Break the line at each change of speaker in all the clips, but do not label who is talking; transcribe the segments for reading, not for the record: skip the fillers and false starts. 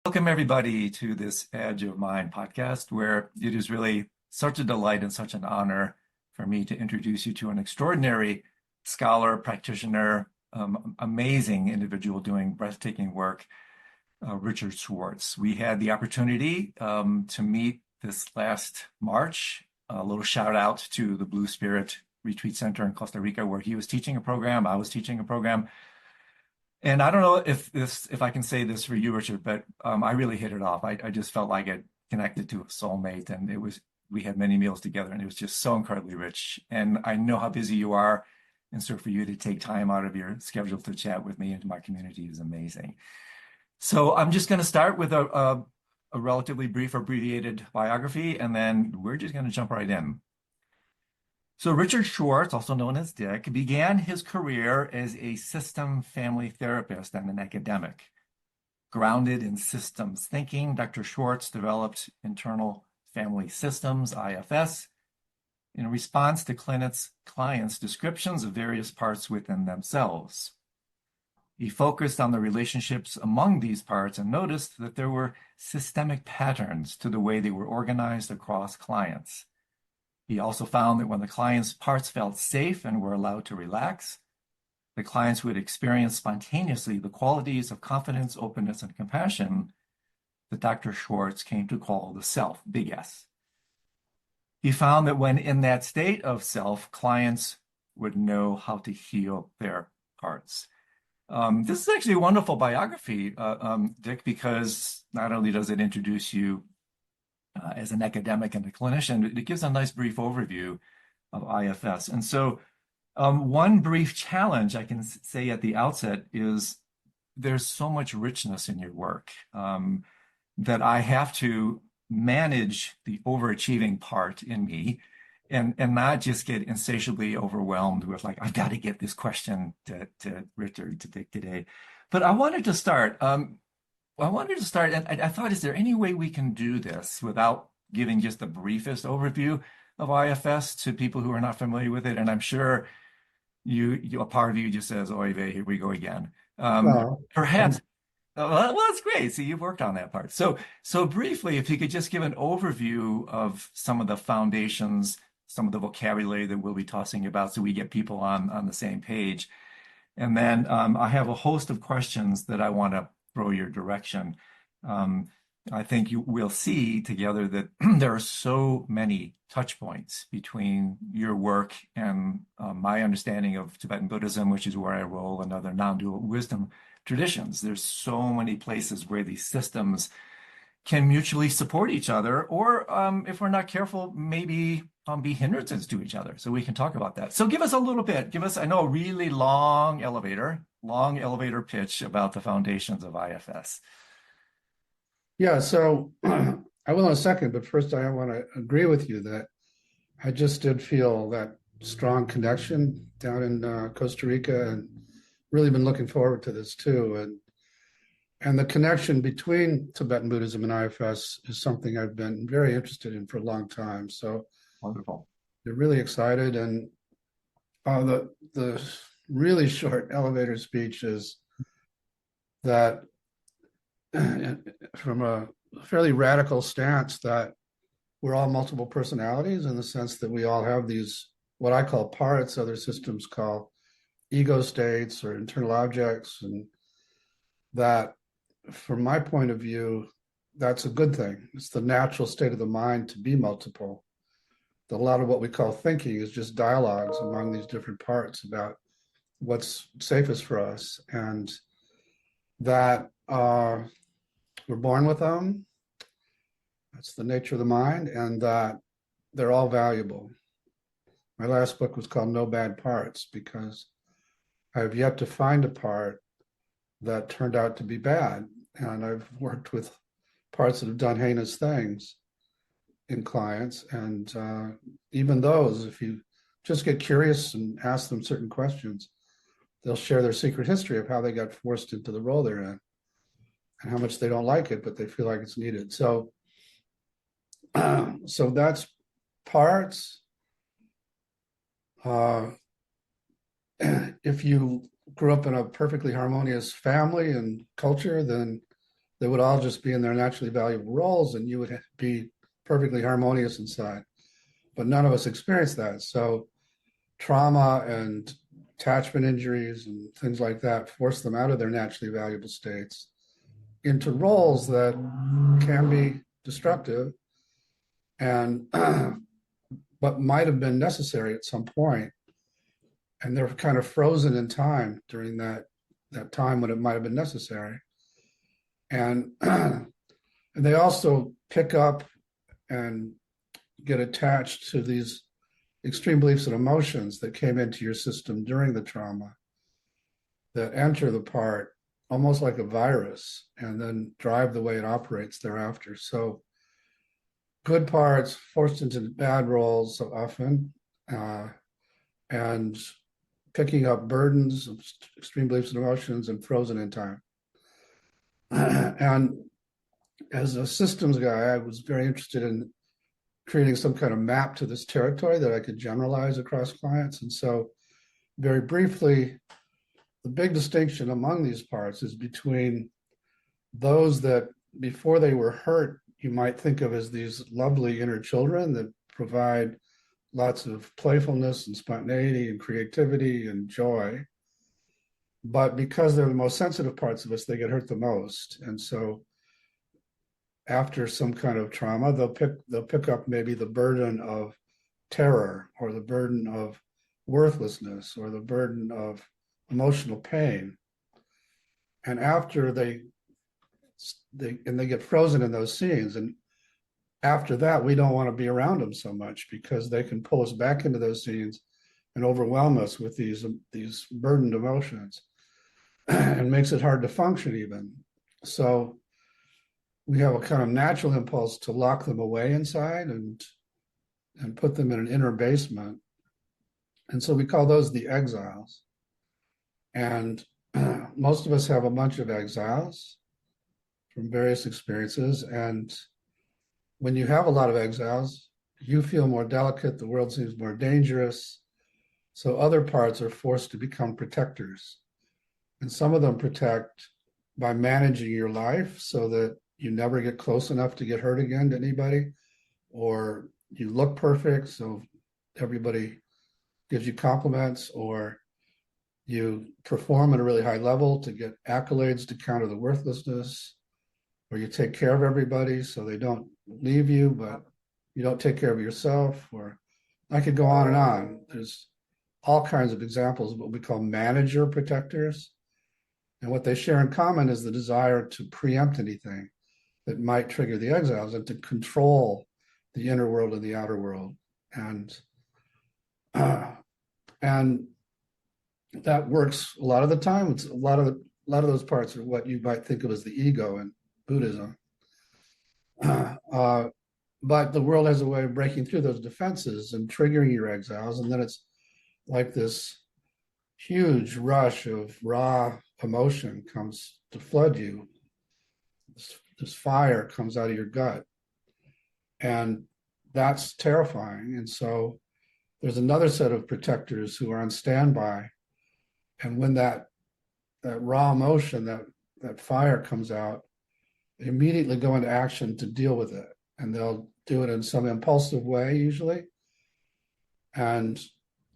Welcome, everybody, to this Edge of Mind podcast, where it is really such a delight and such an honor for me to introduce you to an extraordinary scholar, practitioner, amazing individual doing breathtaking work, Richard Schwartz. We had the opportunity to meet this last March. A little shout out to the Blue Spirit Retreat Center in Costa Rica, where he was teaching a program, I was teaching a program. And I don't know if I can say this for you, Richard, but I really hit it off. I just felt like it connected to a soulmate, and we had many meals together, and it was just so incredibly rich. And I know how busy you are, and so for you to take time out of your schedule to chat with me and my community is amazing. So I'm just going to start with a relatively brief, abbreviated biography, and then we're just going to jump right in. So Richard Schwartz, also known as Dick, began his career as a system family therapist and an academic. Grounded in systems thinking, Dr. Schwartz developed internal family systems, IFS, in response to clients' descriptions of various parts within themselves. He focused on the relationships among these parts and noticed that there were systemic patterns to the way they were organized across clients. He also found that when the client's parts felt safe and were allowed to relax, the clients would experience spontaneously the qualities of confidence, openness, and compassion that Dr. Schwartz came to call the self, big S. He found that when in that state of self, clients would know how to heal their parts. This is actually a wonderful biography, Dick, because not only does it introduce you as an academic and a clinician, it gives a nice brief overview of IFS. And so one brief challenge I can say at the outset is there's so much richness in your work that I have to manage the overachieving part in me and not just get insatiably overwhelmed with like, I've got to get this question to Richard to take today. But I wanted to start. And I thought, is there any way we can do this without giving just the briefest overview of IFS to people who are not familiar with it? And I'm sure a part of you just says, oy vey, here we go again. Perhaps, well, that's great. See, you've worked on that part. So briefly, if you could just give an overview of some of the foundations, some of the vocabulary that we'll be tossing about so we get people on the same page. And then I have a host of questions that I want to throw your direction. I think we'll see together that there are so many touch points between your work and my understanding of Tibetan Buddhism, which is where I roll, and other non-dual wisdom traditions. There's so many places where these systems can mutually support each other, or if we're not careful, maybe be hindrances to each other. So we can talk about that. So give us a little bit, I know, a really long elevator pitch about the foundations of IFS.
Yeah, so I will in a second, but first I want to agree with you that I just did feel that strong connection down in Costa Rica, and really been looking forward to this too. And the connection between Tibetan Buddhism and IFS is something I've been very interested in for a long time. So
wonderful.
You're really excited, and the really short elevator speech is that from a fairly radical stance that we're all multiple personalities, in the sense that we all have these, what I call parts, other systems call ego states or internal objects, and that from my point of view, that's a good thing. It's the natural state of the mind to be multiple. A lot of what we call thinking is just dialogues among these different parts about what's safest for us, and that we're born with them. That's the nature of the mind, and that they're all valuable. My last book was called No Bad Parts, because I have yet to find a part that turned out to be bad. And I've worked with parts that have done heinous things in clients. And even those, if you just get curious and ask them certain questions, they'll share their secret history of how they got forced into the role they're in and how much they don't like it, but they feel like it's needed. So that's parts. If you grew up in a perfectly harmonious family and culture, then they would all just be in their naturally valuable roles and you would be perfectly harmonious inside. But none of us experience that. So trauma and attachment injuries and things like that force them out of their naturally valuable states into roles that can be destructive and but might have been necessary at some point. And they're kind of frozen in time during that time when it might have been necessary. And and they also pick up and get attached to these extreme beliefs and emotions that came into your system during the trauma that enter the part almost like a virus and then drive the way it operates thereafter. So good parts forced into bad roles so often, and picking up burdens of extreme beliefs and emotions and frozen in time. And as a systems guy, I was very interested in creating some kind of map to this territory that I could generalize across clients. And so very briefly, the big distinction among these parts is between those that before they were hurt, you might think of as these lovely inner children that provide lots of playfulness and spontaneity and creativity and joy. But because they're the most sensitive parts of us, they get hurt the most. And so after some kind of trauma, they'll pick up maybe the burden of terror or the burden of worthlessness or the burden of emotional pain. And after they get frozen in those scenes, and after that, we don't want to be around them so much because they can pull us back into those scenes and overwhelm us with these burdened emotions and makes it hard to function even. So we have a kind of natural impulse to lock them away inside and put them in an inner basement. And so we call those the exiles. And most of us have a bunch of exiles from various experiences. And when you have a lot of exiles, you feel more delicate, the world seems more dangerous. So other parts are forced to become protectors. And some of them protect by managing your life so that you never get close enough to get hurt again to anybody, or you look perfect, so everybody gives you compliments, or you perform at a really high level to get accolades to counter the worthlessness, or you take care of everybody so they don't leave you, but you don't take care of yourself, or I could go on and on. There's all kinds of examples of what we call manager protectors. And what they share in common is the desire to preempt anything that might trigger the exiles and to control the inner world and the outer world. And that works a lot of the time. It's a lot of those parts are what you might think of as the ego in Buddhism. But the world has a way of breaking through those defenses and triggering your exiles. And then it's like this huge rush of raw emotion comes to flood you. This fire comes out of your gut. And that's terrifying. And so there's another set of protectors who are on standby. And when that raw emotion, that fire comes out, they immediately go into action to deal with it. And they'll do it in some impulsive way, usually. And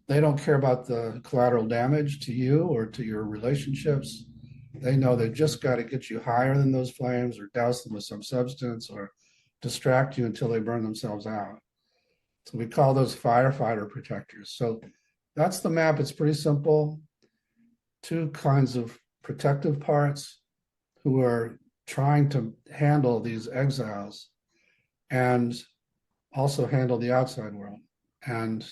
they don't care about the collateral damage to you or to your relationships. They know they've just got to get you higher than those flames or douse them with some substance or distract you until they burn themselves out. So we call those firefighter protectors. So that's the map. It's pretty simple. Two kinds of protective parts who are trying to handle these exiles and also handle the outside world. And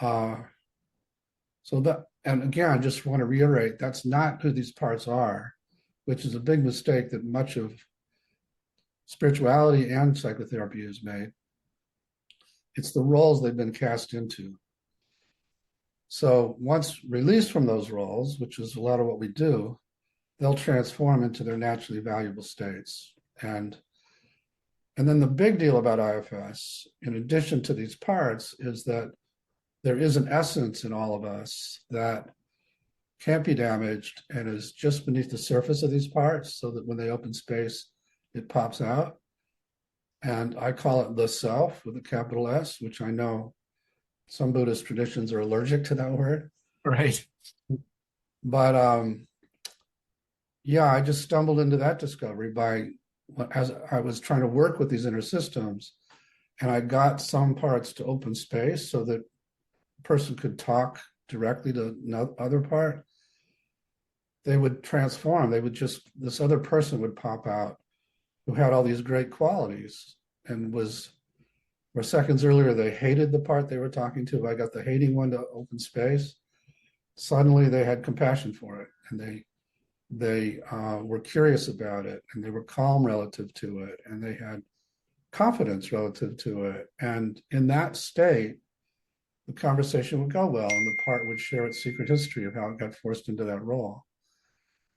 so that, and again, I just want to reiterate, that's not who these parts are, which is a big mistake that much of spirituality and psychotherapy has made. It's the roles they've been cast into. So once released from those roles, which is a lot of what we do, they'll transform into their naturally valuable states. And then the big deal about IFS, in addition to these parts, is that there is an essence in all of us that can't be damaged and is just beneath the surface of these parts so that when they open space, it pops out. And I call it the self with a capital S, which I know some Buddhist traditions are allergic to that word.
Right.
But yeah, I just stumbled into that discovery as I was trying to work with these inner systems, and I got some parts to open space so that a person could talk directly to the other part. They would transform. This other person would pop out who had all these great qualities and was, where seconds earlier they hated the part they were talking to. I got the hating one to open space. Suddenly they had compassion for it, and they were curious about it, and they were calm relative to it, and they had confidence relative to it. And in that state, the conversation would go well, and the part would share its secret history of how it got forced into that role.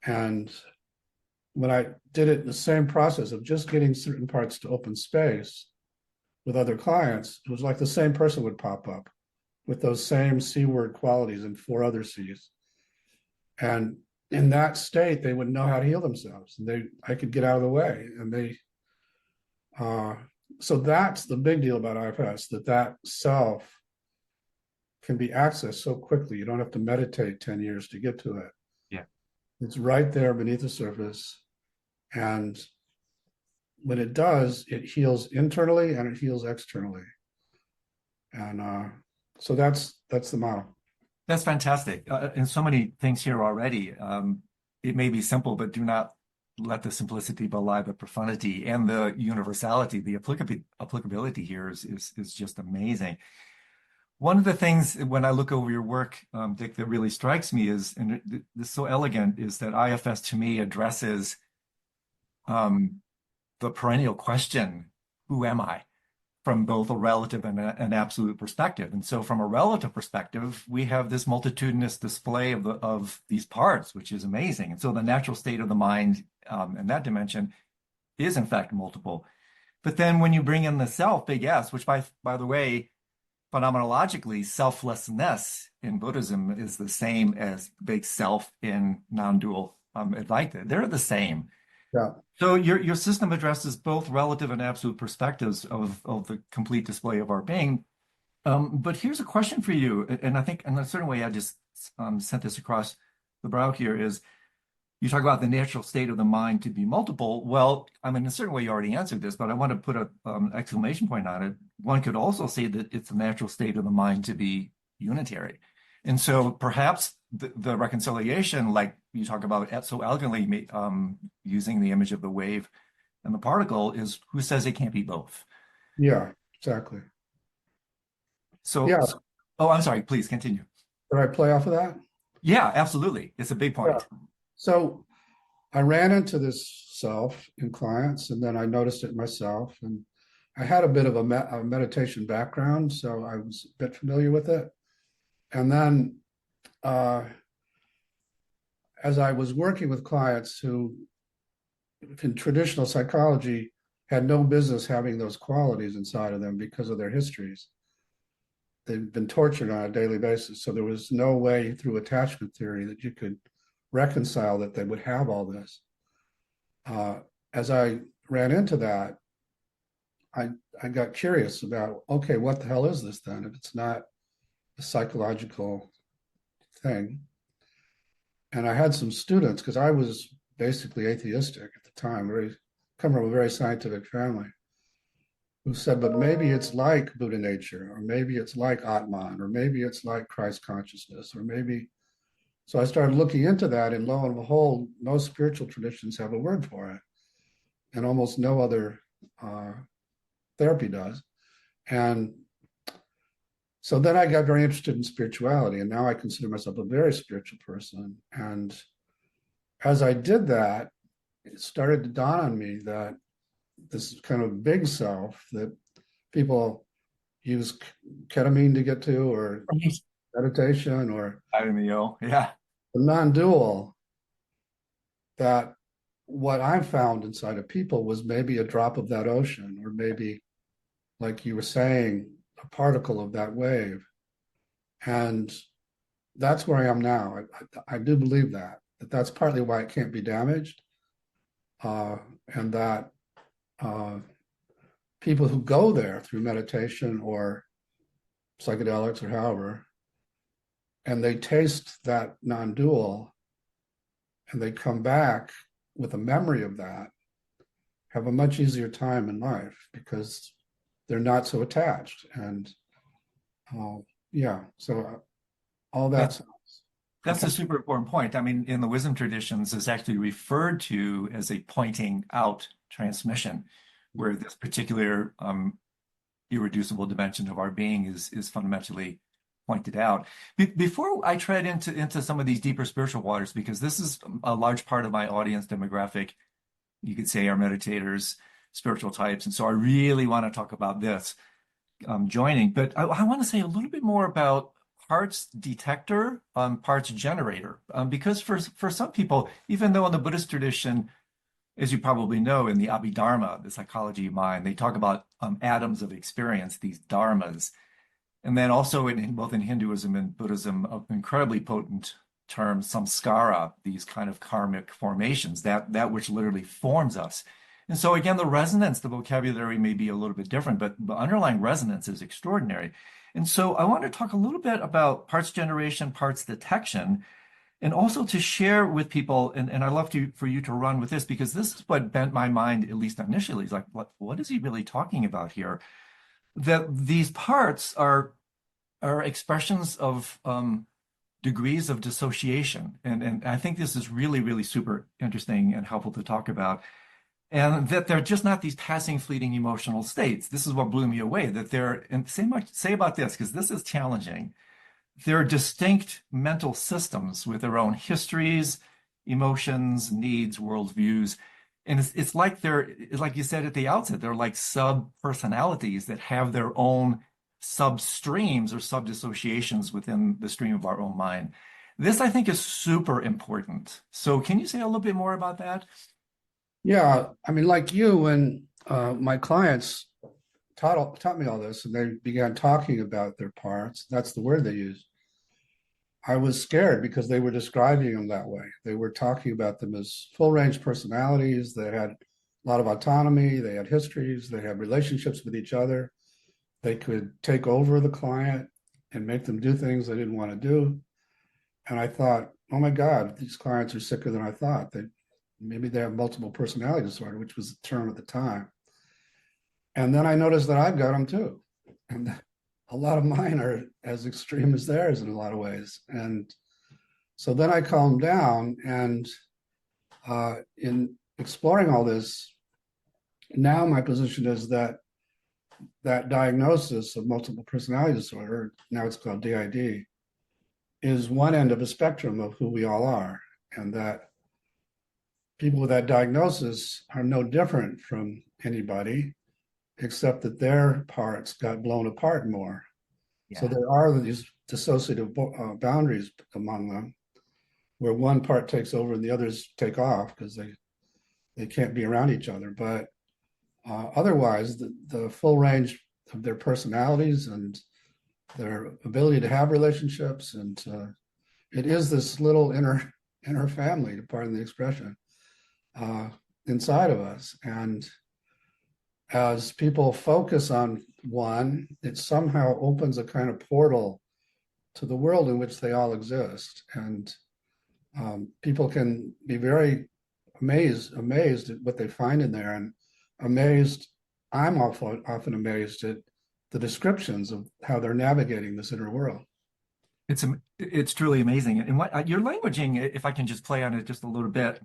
And when I did it in the same process of just getting certain parts to open space with other clients, it was like the same person would pop up with those same C word qualities and 4 other C's. And in that state, they would know how to heal themselves, and I could get out of the way. And so that's the big deal about IFS, that self can be accessed so quickly. You don't have to meditate 10 years to get to it.
Yeah.
It's right there beneath the surface. And when it does, it heals internally and it heals externally. And so that's the model.
That's fantastic. And so many things here already. It may be simple, but do not let the simplicity belie the profundity and the universality. The applicability here is just amazing. One of the things when I look over your work, Dick, that really strikes me is, and this is so elegant, is that IFS to me addresses the perennial question, who am I? From both a relative and an absolute perspective. And so from a relative perspective, we have this multitudinous display of these parts, which is amazing. And so the natural state of the mind in that dimension is in fact multiple. But then when you bring in the self, big S, which by the way, phenomenologically, selflessness in Buddhism is the same as big self in non-dual Advaita. They're the same.
Yeah.
So your system addresses both relative and absolute perspectives of the complete display of our being. But here's a question for you, and I think in a certain way I just sent this across the brow here, is you talk about the natural state of the mind to be multiple. Well, I mean, in a certain way you already answered this, but I want to put an exclamation point on it. One could also say that it's the natural state of the mind to be unitary. And so perhaps the reconciliation, like you talk about so elegantly, using the image of the wave and the particle, is who says it can't be both?
Yeah, exactly.
So,
Yeah.
Oh, I'm sorry, please continue.
Did I play off of that?
Yeah, absolutely. It's a big point.
Yeah. So I ran into this self in clients, and then I noticed it myself. And I had a bit of a meditation background, so I was a bit familiar with it. And then as I was working with clients who, in traditional psychology, had no business having those qualities inside of them because of their histories. They've been tortured on a daily basis. So there was no way through attachment theory that you could reconcile that they would have all this. As I ran into that, I got curious about, okay, what the hell is this then if it's not a psychological thing? And I had some students, because I was basically atheistic at the time, come from a very scientific family, who said, but maybe it's like Buddha nature, or maybe it's like Atman, or maybe it's like Christ consciousness, or maybe. So I started looking into that, and lo and behold, most spiritual traditions have a word for it, and almost no other therapy does. And so then I got very interested in spirituality, and now I consider myself a very spiritual person. And as I did that, it started to dawn on me that this kind of big self that people use ketamine to get to, or meditation, or
Yeah.
the non-dual, that what I found inside of people was maybe a drop of that ocean, or maybe, like you were saying, a particle of that wave. And that's where I am now. I do believe that that's partly why it can't be damaged, and that uh, people who go there through meditation or psychedelics or however, and they taste that non-dual, and they come back with a memory of that, have a much easier time in life because they're not so attached. And uh, yeah, so all that
That
sounds
that's a
okay.
super important point. I mean, in the wisdom traditions, it's actually referred to as a pointing out transmission, where this particular irreducible dimension of our being is fundamentally pointed out. Before I tread into some of these deeper spiritual waters, because this is a large part of my audience demographic, you could say are meditators, spiritual types, and so I really want to talk about this joining. But I want to say a little bit more about parts detector, parts generator, because for some people, even though in the Buddhist tradition, as you probably know, in the Abhidharma, the psychology of mind, they talk about atoms of experience, these dharmas. And then also in both in Hinduism and Buddhism, an incredibly potent term, samskara, these kind of karmic formations, that which literally forms us. And so again, the resonance, the vocabulary may be a little bit different, but the underlying resonance is extraordinary. And so I want to talk a little bit about parts generation, parts detection, and also to share with people, and I'd love for you to run with this because this is what bent my mind, at least initially. It's like, what is he really talking about here? That these parts are expressions of degrees of dissociation, and I think this is really, really super interesting and helpful to talk about. And that they're just not these passing, fleeting emotional states. This is what blew me away. That they're, and say about this because this is challenging. They're distinct mental systems with their own histories, emotions, needs, worldviews. And it's like it's like you said at the outset, they're like sub-personalities that have their own sub-streams or sub-dissociations within the stream of our own mind. This, I think, is super important. So can you say a little bit more about that?
Yeah, I mean, like you, when my clients taught me all this, and they began talking about their parts. That's the word they use. I was scared because they were describing them that way. They were talking about them as full range personalities. They had a lot of autonomy. They had histories. They had relationships with each other. They could take over the client and make them do things they didn't want to do. And I thought, oh my God, these clients are sicker than I thought. Maybe they have multiple personality disorder, which was the term at the time. And then I noticed that I've got them too. And a lot of mine are as extreme as theirs in a lot of ways. And so then I calmed down, and in exploring all this, now my position is that diagnosis of multiple personality disorder, now it's called DID, is one end of a spectrum of who we all are. And that people with that diagnosis are no different from anybody, except that their parts got blown apart more. So
Yeah.
there are these dissociative boundaries among them, where one part takes over and the others take off because they can't be around each other. But otherwise, the full range of their personalities and their ability to have relationships, and it is this little inner family, to pardon the expression, uh, inside of us. And as people focus on one, it somehow opens a kind of portal to the world in which they all exist. And people can be very amazed at what they find in there, and amazed. I'm often amazed at the descriptions of how they're navigating this inner world.
It's truly amazing. And what your languaging, if I can just play on it just a little bit,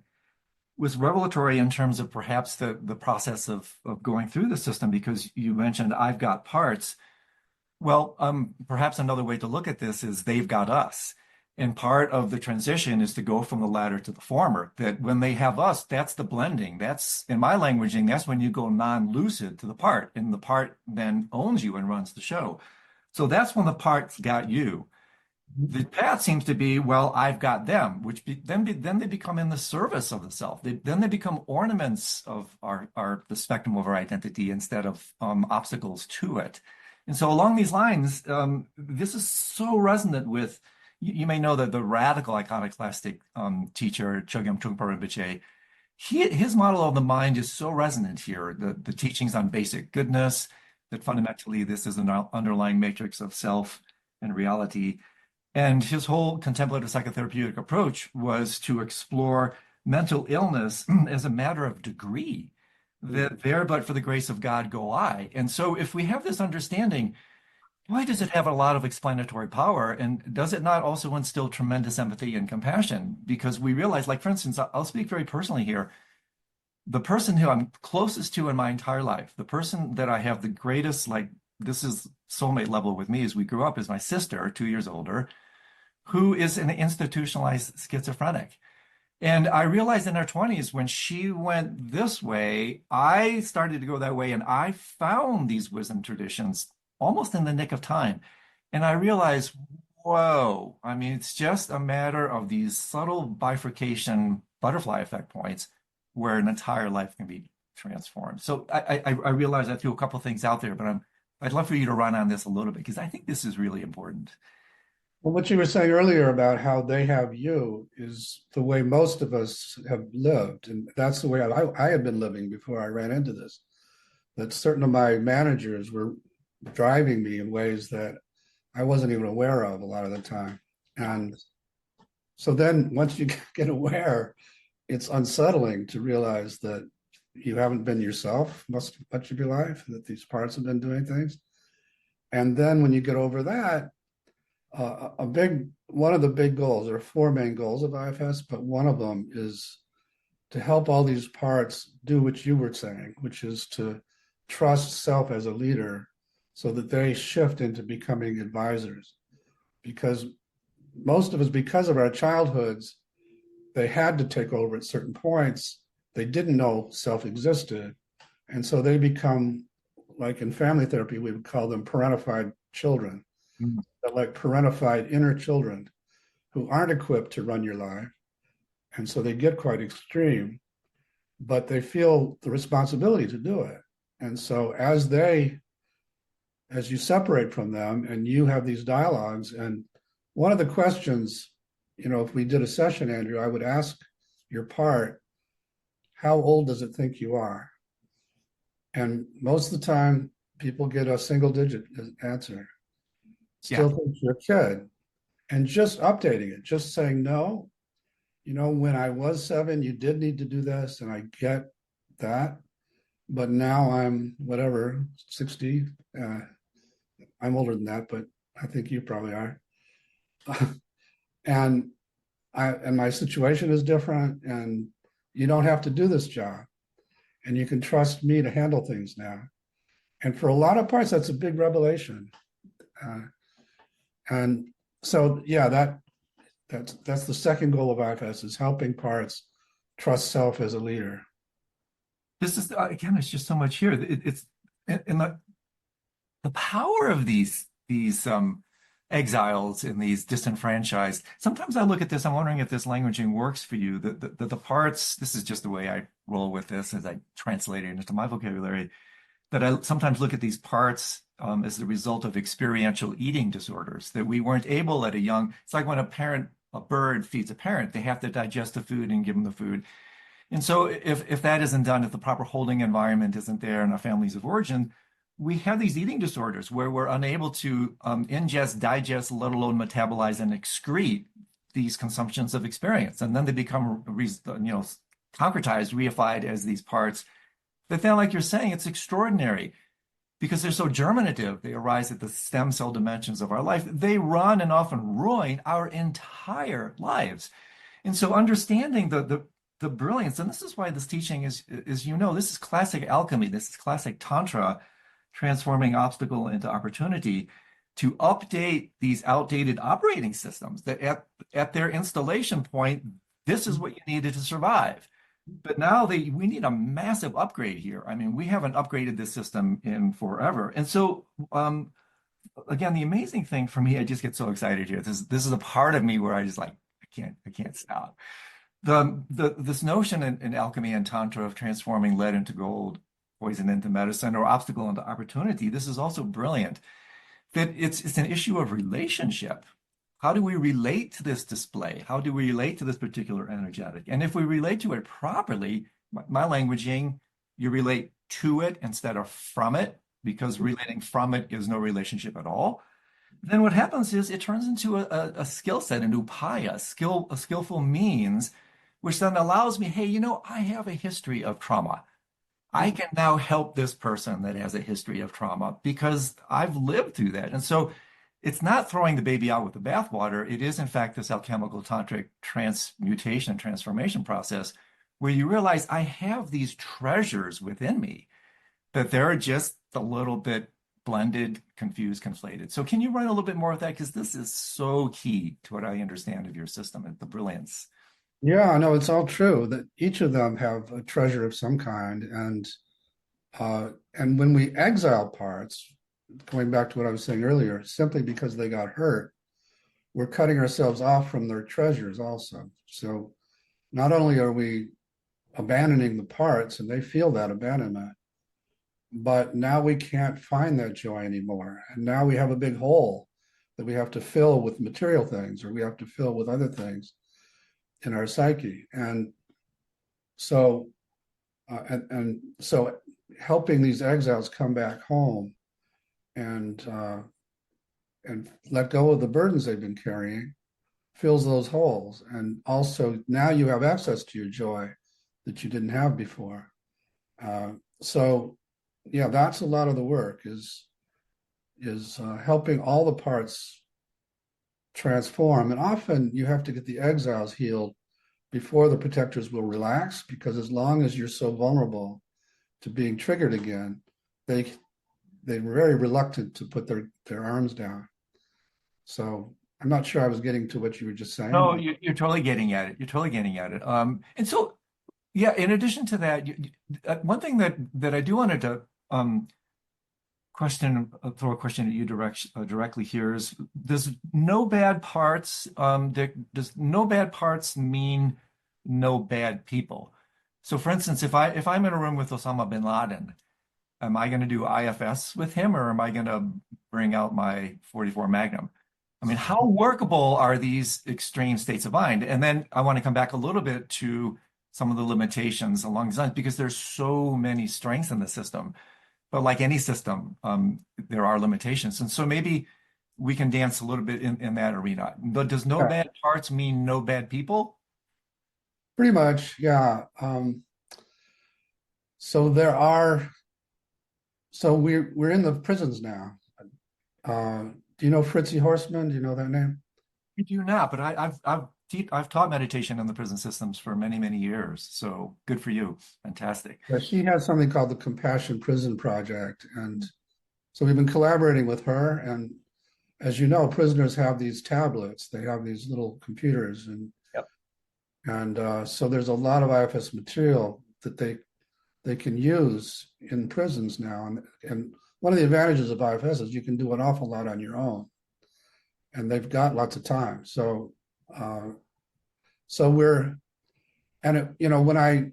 was revelatory in terms of perhaps the process of going through the system, because you mentioned I've got parts. Well, perhaps another way to look at this is they've got us. And part of the transition is to go from the latter to the former. That when they have us, that's the blending. That's in my languaging, that's when you go non-lucid to the part, and the part then owns you and runs the show. So that's when the part's got you. The path seems to be, well, I've got them, which then they become in the service of the self. Then they become ornaments of the spectrum of our identity instead of obstacles to it. And so along these lines, this is so resonant with You may know that the radical iconoclastic teacher, Chogyam Trungpa Rinpoche, his model of the mind is so resonant here. The teachings on basic goodness, that fundamentally this is an underlying matrix of self and reality. And his whole contemplative psychotherapeutic approach was to explore mental illness as a matter of degree, that there but for the grace of God go I. And so if we have this understanding, why does it have a lot of explanatory power? And does it not also instill tremendous empathy and compassion? Because we realize, like, for instance, I'll speak very personally here. The person who I'm closest to in my entire life, the person that I have the greatest, like, this is soulmate level with me as we grew up, is my sister, 2 years older, who is an institutionalized schizophrenic. And I realized in her 20s, when she went this way, I started to go that way, and I found these wisdom traditions almost in the nick of time. And I realized, whoa, I mean, it's just a matter of these subtle bifurcation butterfly effect points where an entire life can be transformed. So I realize I threw a couple of things out there, but I'd love for you to run on this a little bit because I think this is really important.
Well, what you were saying earlier about how they have you is the way most of us have lived. And that's the way I had been living before I ran into this. That certain of my managers were driving me in ways that I wasn't even aware of a lot of the time. And so then once you get aware, it's unsettling to realize that you haven't been yourself much of your life, that these parts have been doing things. And then when you get over that, one of the big goals, there are four main goals of IFS, but one of them is to help all these parts do what you were saying, which is to trust self as a leader so that they shift into becoming advisors. Because most of us, because of our childhoods, they had to take over at certain points. They didn't know self existed. And so they become, like in family therapy, we would call them parentified children.
Mm.
They're like parentified inner children who aren't equipped to run your life. And so they get quite extreme, but they feel the responsibility to do it. And so as you separate from them and you have these dialogues, and one of the questions, if we did a session, Andrew, I would ask your part, how old does it think you are? And most of the time, people get a single digit answer. Still thinks you're a kid. And just updating it, just saying, no, when I was 7, you did need to do this, and I get that. But now I'm whatever, 60. I'm older than that, but I think you probably are. and my situation is different, and you don't have to do this job. And you can trust me to handle things now. And for a lot of parts, that's a big revelation. And so, yeah, that's the second goal of IFS, is helping parts trust self as a leader.
This is, again, it's just so much here. It's and the power of these exiles and these disenfranchised. Sometimes I look at this, I'm wondering if this languaging works for you. The parts, this is just the way I roll with this as I translate it into my vocabulary, that I sometimes look at these parts as the result of experiential eating disorders, that we weren't able at it's like when a bird feeds a parent, they have to digest the food and give them the food. And so if that isn't done, if the proper holding environment isn't there in our families of origin, we have these eating disorders where we're unable to ingest, digest, let alone metabolize and excrete these consumptions of experience. And then they become, concretized, reified as these parts. But then, like you're saying, it's extraordinary because they're so germinative. They arise at the stem cell dimensions of our life. They run and often ruin our entire lives. And so understanding the brilliance, and this is why this teaching is this is classic alchemy. This is classic Tantra, transforming obstacle into opportunity, to update these outdated operating systems that at their installation point, this is what you needed to survive. But now we need a massive upgrade here. I mean, we haven't upgraded this system in forever. And so, again, the amazing thing for me, I just get so excited here. This is a part of me where I just like, I can't stop. This notion in alchemy and Tantra of transforming lead into gold, poison into medicine, or obstacle into opportunity, this is also brilliant. That it's an issue of relationship. how do we relate to this display? How do we relate to this particular energetic? And if we relate to it properly, my languaging, you relate to it instead of from it, because relating from it is no relationship at all. Then what happens is it turns into a skill set, an upaya, a skillful means, which then allows me, hey, I have a history of trauma. I can now help this person that has a history of trauma because I've lived through that. And so it's not throwing the baby out with the bathwater. It is, in fact, this alchemical tantric transmutation, transformation process where you realize I have these treasures within me, that they're just a little bit blended, confused, conflated. So can you run a little bit more with that? Because this is so key to what I understand of your system and the brilliance.
Yeah, no, it's all true that each of them have a treasure of some kind, and when we exile parts, going back to what I was saying earlier, simply because they got hurt, we're cutting ourselves off from their treasures also. So not only are we abandoning the parts, and they feel that abandonment, but now we can't find that joy anymore. And now we have a big hole that we have to fill with material things, or we have to fill with other things in our psyche. And so, and so helping these exiles come back home and let go of the burdens they've been carrying fills those holes. And also now you have access to your joy that you didn't have before. So yeah, that's a lot of the work is helping all the parts transform. And often you have to get the exiles healed before the protectors will relax, because as long as you're so vulnerable to being triggered again, they're very reluctant to put their arms down. So I'm not sure I was getting to what you were just saying,
No,
but
you're totally getting at it. You're totally getting at it. And so, yeah, in addition to that, one thing that I do wanted to throw a question at you directly here is: does no bad parts does no bad parts mean no bad people? So, for instance, if I'm in a room with Osama bin Laden, am I going to do IFS with him, or am I going to bring out my 44 Magnum? I mean, how workable are these extreme states of mind? And then I want to come back a little bit to some of the limitations along these lines, because there's so many strengths in the system. But like any system, there are limitations. And so maybe we can dance a little bit in that arena. But does no
yeah,
bad parts mean no bad people?
pretty much, yeah. So there are, so we're in the prisons now. Uh, do you know Fritzie Horstman? Do you know that name?
I do not, but I've taught meditation in the prison systems for many, many years. So good for you. Fantastic.
Yeah, she has something called the Compassion Prison Project. And so we've been collaborating with her. And as you know, prisoners have these tablets, they have these little computers.
Yep.
And so there's a lot of IFS material that they can use in prisons now. And one of the advantages of IFS is you can do an awful lot on your own. And they've got lots of time. Uh, so we're, and when I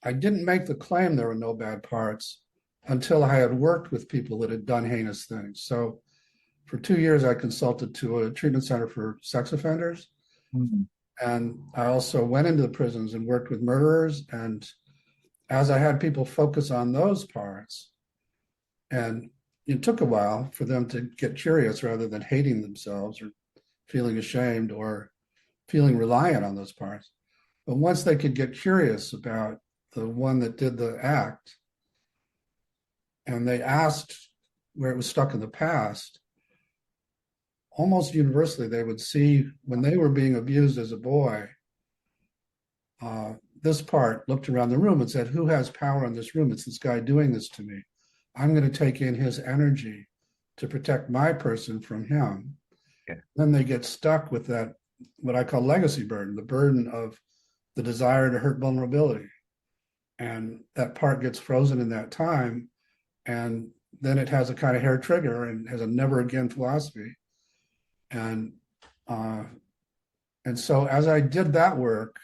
didn't make the claim there were no bad parts until I had worked with people that had done heinous things. So for 2 years, I consulted to a treatment center for sex offenders.
Mhm.
And I also went into the prisons and worked with murderers. And as I had people focus on those parts, and it took a while for them to get curious rather than hating themselves or feeling ashamed or feeling reliant on those parts. But once they could get curious about the one that did the act, and they asked where it was stuck in the past, almost universally they would see when they were being abused as a boy, this part looked around the room and said, who has power in this room? It's this guy doing this to me. I'm going to take in his energy to protect my person from him.
Yeah.
Then they get stuck with that, what I call legacy burden, the burden of the desire to hurt vulnerability. And that part gets frozen in that time. And then it has a kind of hair trigger and has a never again philosophy. And uh, and so as I did that work,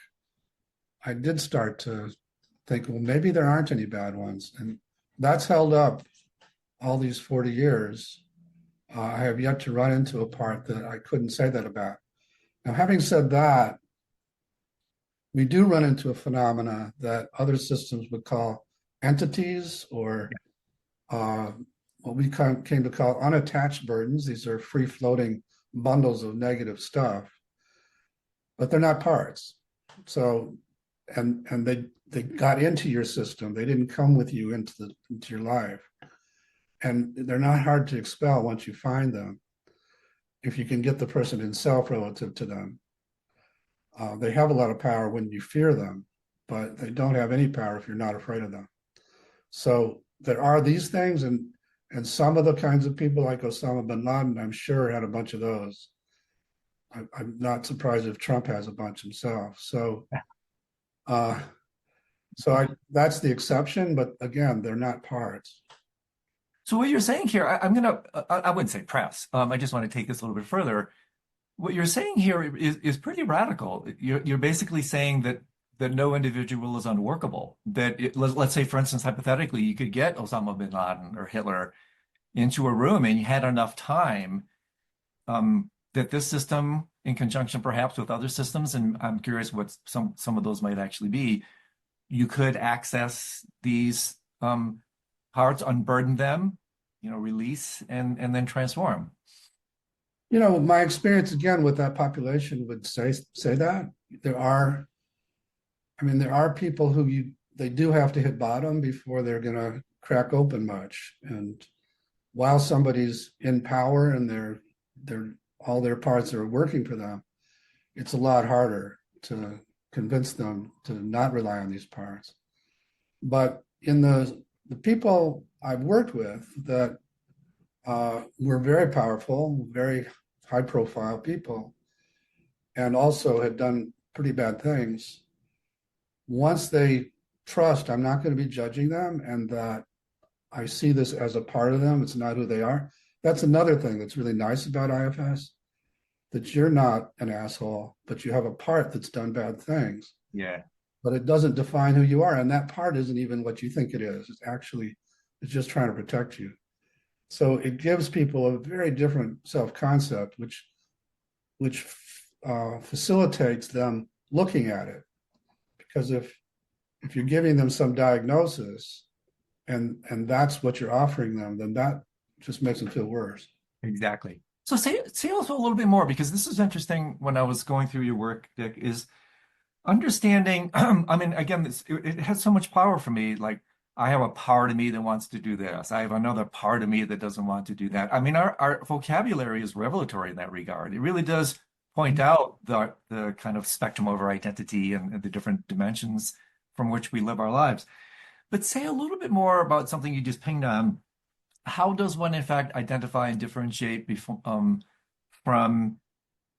I did start to think, well, maybe there aren't any bad ones. And that's held up all these 40 years. I have yet to run into a part that I couldn't say that about. Now, having said that, we do run into a phenomena that other systems would call entities, or what we came to call unattached burdens. These are free floating bundles of negative stuff, but they're not parts. So, and they got into your system. They didn't come with you into your life, and they're not hard to expel once you find them. If you can get the person in self relative to them, they have a lot of power when you fear them, but they don't have any power if you're not afraid of them. So there are these things, and some of the kinds of people like Osama bin Laden, I'm sure, had a bunch of those. I'm not surprised if Trump has a bunch himself. Uh, that's the exception, but again, they're not parts.
So what you're saying here, I wouldn't say press. I just want to take this a little bit further. What you're saying here is pretty radical. You're basically saying that no individual is unworkable. Let's say, for instance, hypothetically, you could get Osama bin Laden or Hitler into a room and you had enough time, that this system, in conjunction perhaps with other systems, and I'm curious what some of those might actually be, you could access these parts, unburden them, release, and then transform.
My experience again with that population would say that there are, there are people who they do have to hit bottom before they're going to crack open much. And while somebody's in power and they're all their parts are working for them, it's a lot harder to convince them to not rely on these parts. But in the people I've worked with that were very powerful, very high profile people, and also had done pretty bad things, once they trust I'm not going to be judging them and that I see this as a part of them, it's not who they are. That's another thing that's really nice about IFS, that you're not an asshole, but you have a part that's done bad things.
Yeah.
But it doesn't define who you are. And that part isn't even what you think it is. It's just trying to protect you. So it gives people a very different self-concept, which facilitates them looking at it. Because if you're giving them some diagnosis and that's what you're offering them, then that just makes them feel worse.
Exactly. So say also a little bit more, because this is interesting. When I was going through your work, Dick, is understanding. Again, it has so much power for me. Like, I have a part of me that wants to do this. I have another part of me that doesn't want to do that. Our vocabulary is revelatory in that regard. It really does point out the kind of spectrum of our identity and the different dimensions from which we live our lives. But say a little bit more about something you just pinged on. How does one, in fact, identify and differentiate from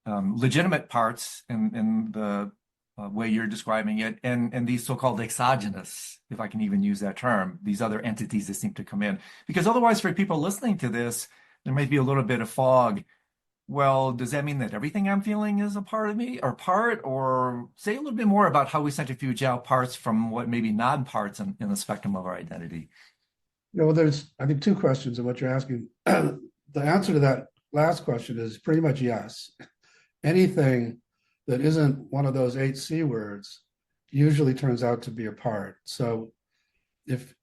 legitimate parts in the way you're describing it, and these so-called exogenous, if I can even use that term, these other entities that seem to come in? Because otherwise, for people listening to this, there might be a little bit of fog. Well, does that mean that everything I'm feeling is a part of me, or say a little bit more about how we centrifuge out parts from what may be non-parts in the spectrum of our identity?
There's, I think, two questions in what you're asking. The answer to that last question is pretty much yes. Anything that isn't one of those 8 C words usually turns out to be a part. So if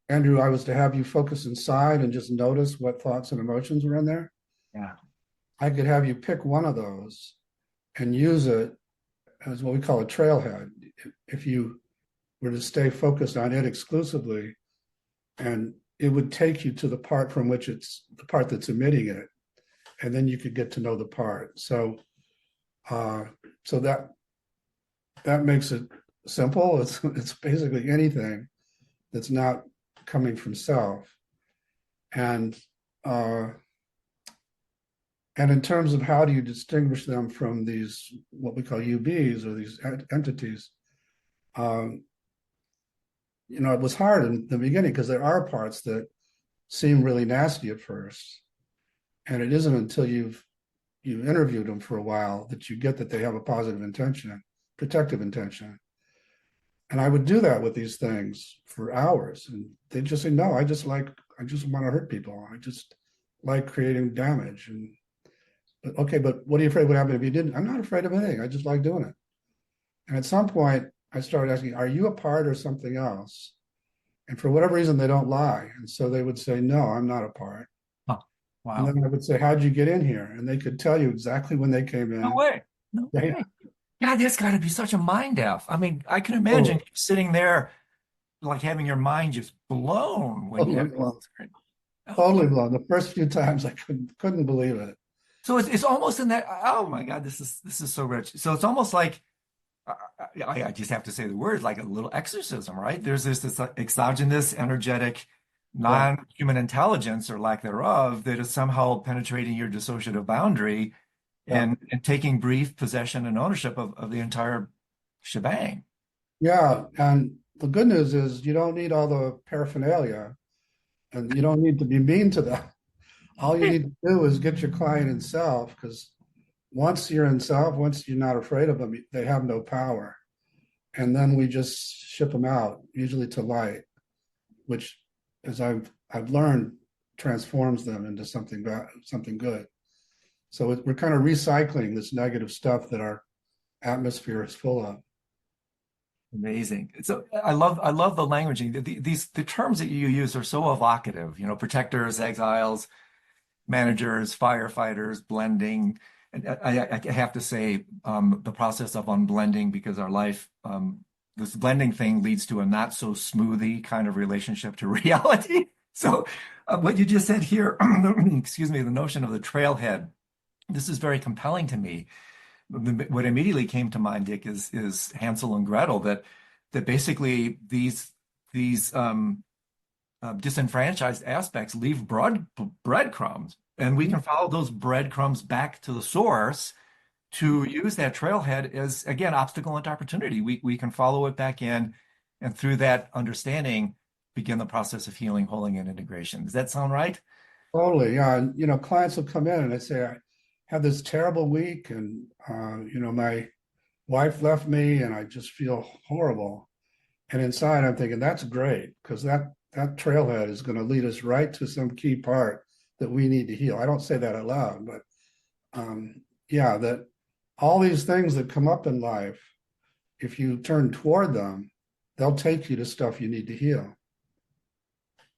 Andrew, I was to have you focus inside and just notice what thoughts and emotions were in there,
Yeah.
I could have you pick one of those and use it as what we call a trailhead. If you were to stay focused on it exclusively, and it would take you to the part from which it's the part that's emitting it, and then you could get to know the part. So that makes it simple. It's basically anything that's not coming from self. And in terms of how do you distinguish them from these, what we call UBs, or these entities, it was hard in the beginning because there are parts that seem really nasty at first. And it isn't until you've interviewed them for a while that you get that they have a positive intention, protective intention. And I would do that with these things for hours. And they'd just say, no, I just want to hurt people. I just like creating damage. And but okay, but what are you afraid would happen if you didn't? I'm not afraid of anything. I just like doing it. And at some point, I started asking, "Are you a part or something else?" And for whatever reason, they don't lie. And so they would say, "No, I'm not a part."
Huh.
And
Wow.
then I would say, "How'd you get in here?" And they could tell you exactly when they came
No
in.
way. No
They
way. God, that's got to be such a mind F. I mean, I can imagine
totally,
you sitting there like having your mind just blown when you
totally
have
blown,
oh my.
totally blown. The first few times I couldn't believe it.
So it's almost in that, oh my God, this is so rich. So it's almost like I just have to say the word, like a little exorcism, right? There's this exogenous, energetic,
Yeah.
non-human intelligence or lack thereof that is somehow penetrating your dissociative boundary
Yeah.
and taking brief possession and ownership of the entire shebang.
Yeah. And the good news is you don't need all the paraphernalia and you don't need to be mean to them. All you need to do is get your client in self because once you're in self, once you're not afraid of them, they have no power. And then we just ship them out, usually to light, which, as I've learned, transforms them into something good. So we're kind of recycling this negative stuff that our atmosphere is full of.
Amazing. So I love the languaging. The terms that you use are so evocative, protectors, exiles, managers, firefighters, blending. And I have to say, the process of unblending because our life, this blending thing leads to a not so smoothie kind of relationship to reality. So, what you just said here, excuse me, the notion of the trailhead, this is very compelling to me. What immediately came to mind, Dick, is Hansel and Gretel, that basically these disenfranchised aspects leave breadcrumbs, and we can follow those breadcrumbs back to the source to use that trailhead as, again, obstacle into opportunity. We can follow it back in, and through that understanding, begin the process of healing, holding, and integration. Does that sound right?
Totally, yeah. And, clients will come in and they say, I have this terrible week, and my wife left me, and I just feel horrible. And inside, I'm thinking that's great because that trailhead is going to lead us right to some key part that we need to heal. I don't say that out loud, but yeah, that all these things that come up in life, if you turn toward them, they'll take you to stuff you need to heal.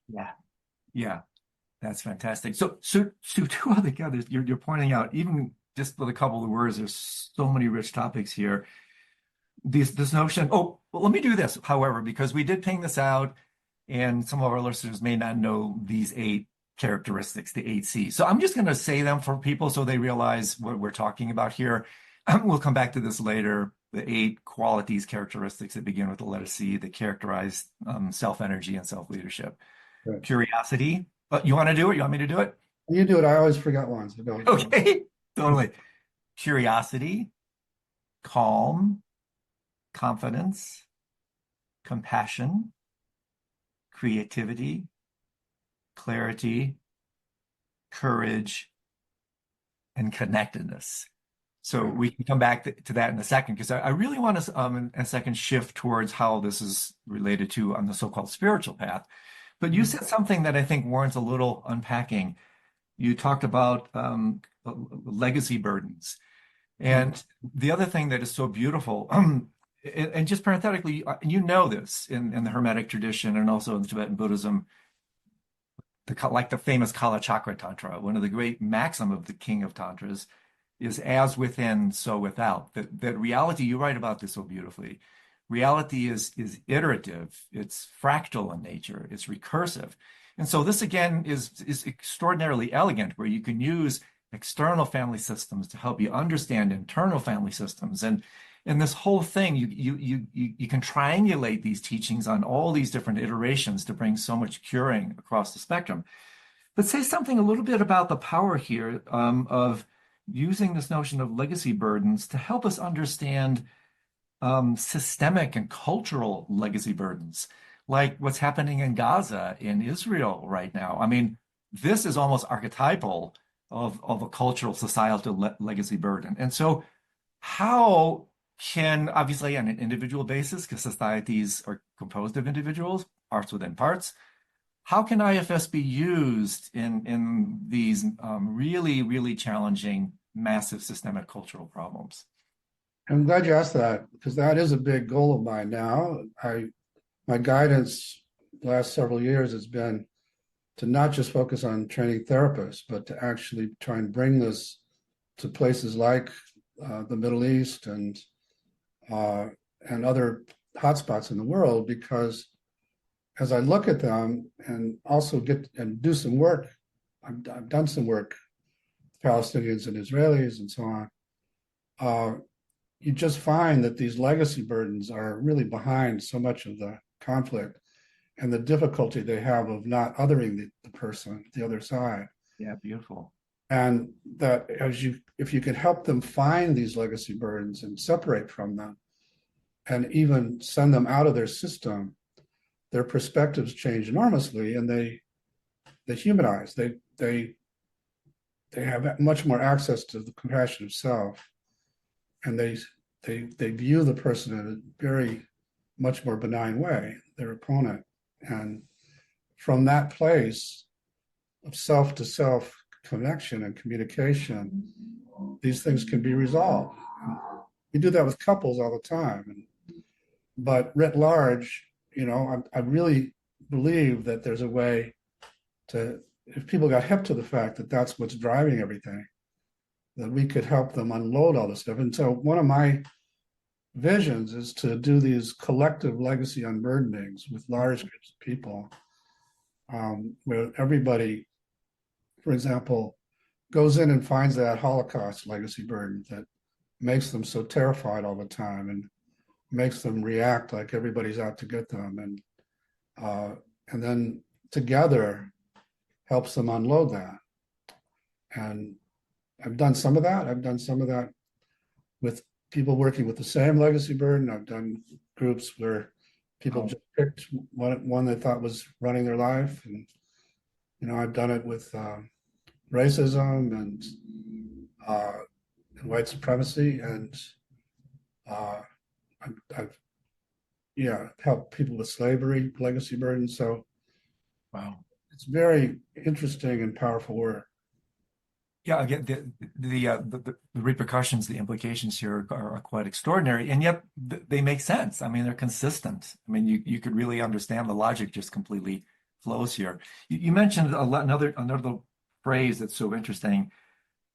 Yeah. Yeah. That's fantastic. So two other together, you're pointing out, even just with a couple of words, there's so many rich topics here. This notion, oh, well, let me do this, however, because we did ping this out, and some of our listeners may not know these 8 characteristics, the 8 C's. So I'm just going to say them for people so they realize what we're talking about here. We'll come back to this later. The 8 qualities, characteristics that begin with the letter C that characterize self-energy and self-leadership.
Right.
Curiosity. You want to do it? You want me to do it?
You do it. I always forget one, so go.
Okay, totally. Curiosity, calm, confidence, compassion, creativity, clarity, courage, and connectedness. So
Right.
we can come back to that in a second because I really want to, in a second, shift towards how this is related to on the so-called spiritual path. But you said something that I think warrants a little unpacking. You talked about legacy burdens.
Mm-hmm.
And the other thing that is so beautiful, and just parenthetically, you know this in the Hermetic tradition and also in Tibetan Buddhism, like the famous Kala Chakra Tantra, one of the great maxim of the king of tantras is as within, so without. That reality, you write about this so beautifully. Reality is iterative, it's fractal in nature, it's recursive. And so this again is extraordinarily elegant, where you can use external family systems to help you understand internal family systems. And this whole thing, you can triangulate these teachings on all these different iterations to bring so much curing across the spectrum. But say something a little bit about the power here of using this notion of legacy burdens to help us understand systemic and cultural legacy burdens, like what's happening in Gaza, in Israel right now. I mean, this is almost archetypal of a cultural societal legacy burden. And so, how can, obviously, on an individual basis, because societies are composed of individuals, parts within parts, how can IFS be used in these really, really challenging, massive systemic cultural problems?
I'm glad you asked that because that is a big goal of mine now. My guidance the last several years has been to not just focus on training therapists, but to actually try and bring this to places like the Middle East and other hotspots in the world. Because as I look at them and also get and do some work, I've done some work, Palestinians and Israelis and so on. You just find that these legacy burdens are really behind so much of the conflict and the difficulty they have of not othering the person, the other side.
Yeah, beautiful.
And that if you could help them find these legacy burdens and separate from them and even send them out of their system, their perspectives change enormously and they humanize. They have much more access to the compassion of self, and they view the person in a very much more benign way, their opponent. And from that place of self to self connection and communication, these things can be resolved. We do that with couples all the time. But writ large, I really believe that there's a way to, if people got hip to the fact that that's what's driving everything, that we could help them unload all this stuff. And so one of my visions is to do these collective legacy unburdenings with large groups of people, where everybody, for example, goes in and finds that Holocaust legacy burden that makes them so terrified all the time and makes them react like everybody's out to get them, and then together helps them unload that. And I've done some of that. I've done some of that with people working with the same legacy burden. I've done groups where people just picked one they thought was running their life. And, I've done it with racism and white supremacy. And I've helped people with slavery, legacy burden. So
Wow.
it's very interesting and powerful work.
Yeah, again, the repercussions, the implications here are quite extraordinary, and yet they make sense. I mean, they're consistent. I mean, you could really understand the logic just completely flows here. You mentioned another phrase that's so interesting,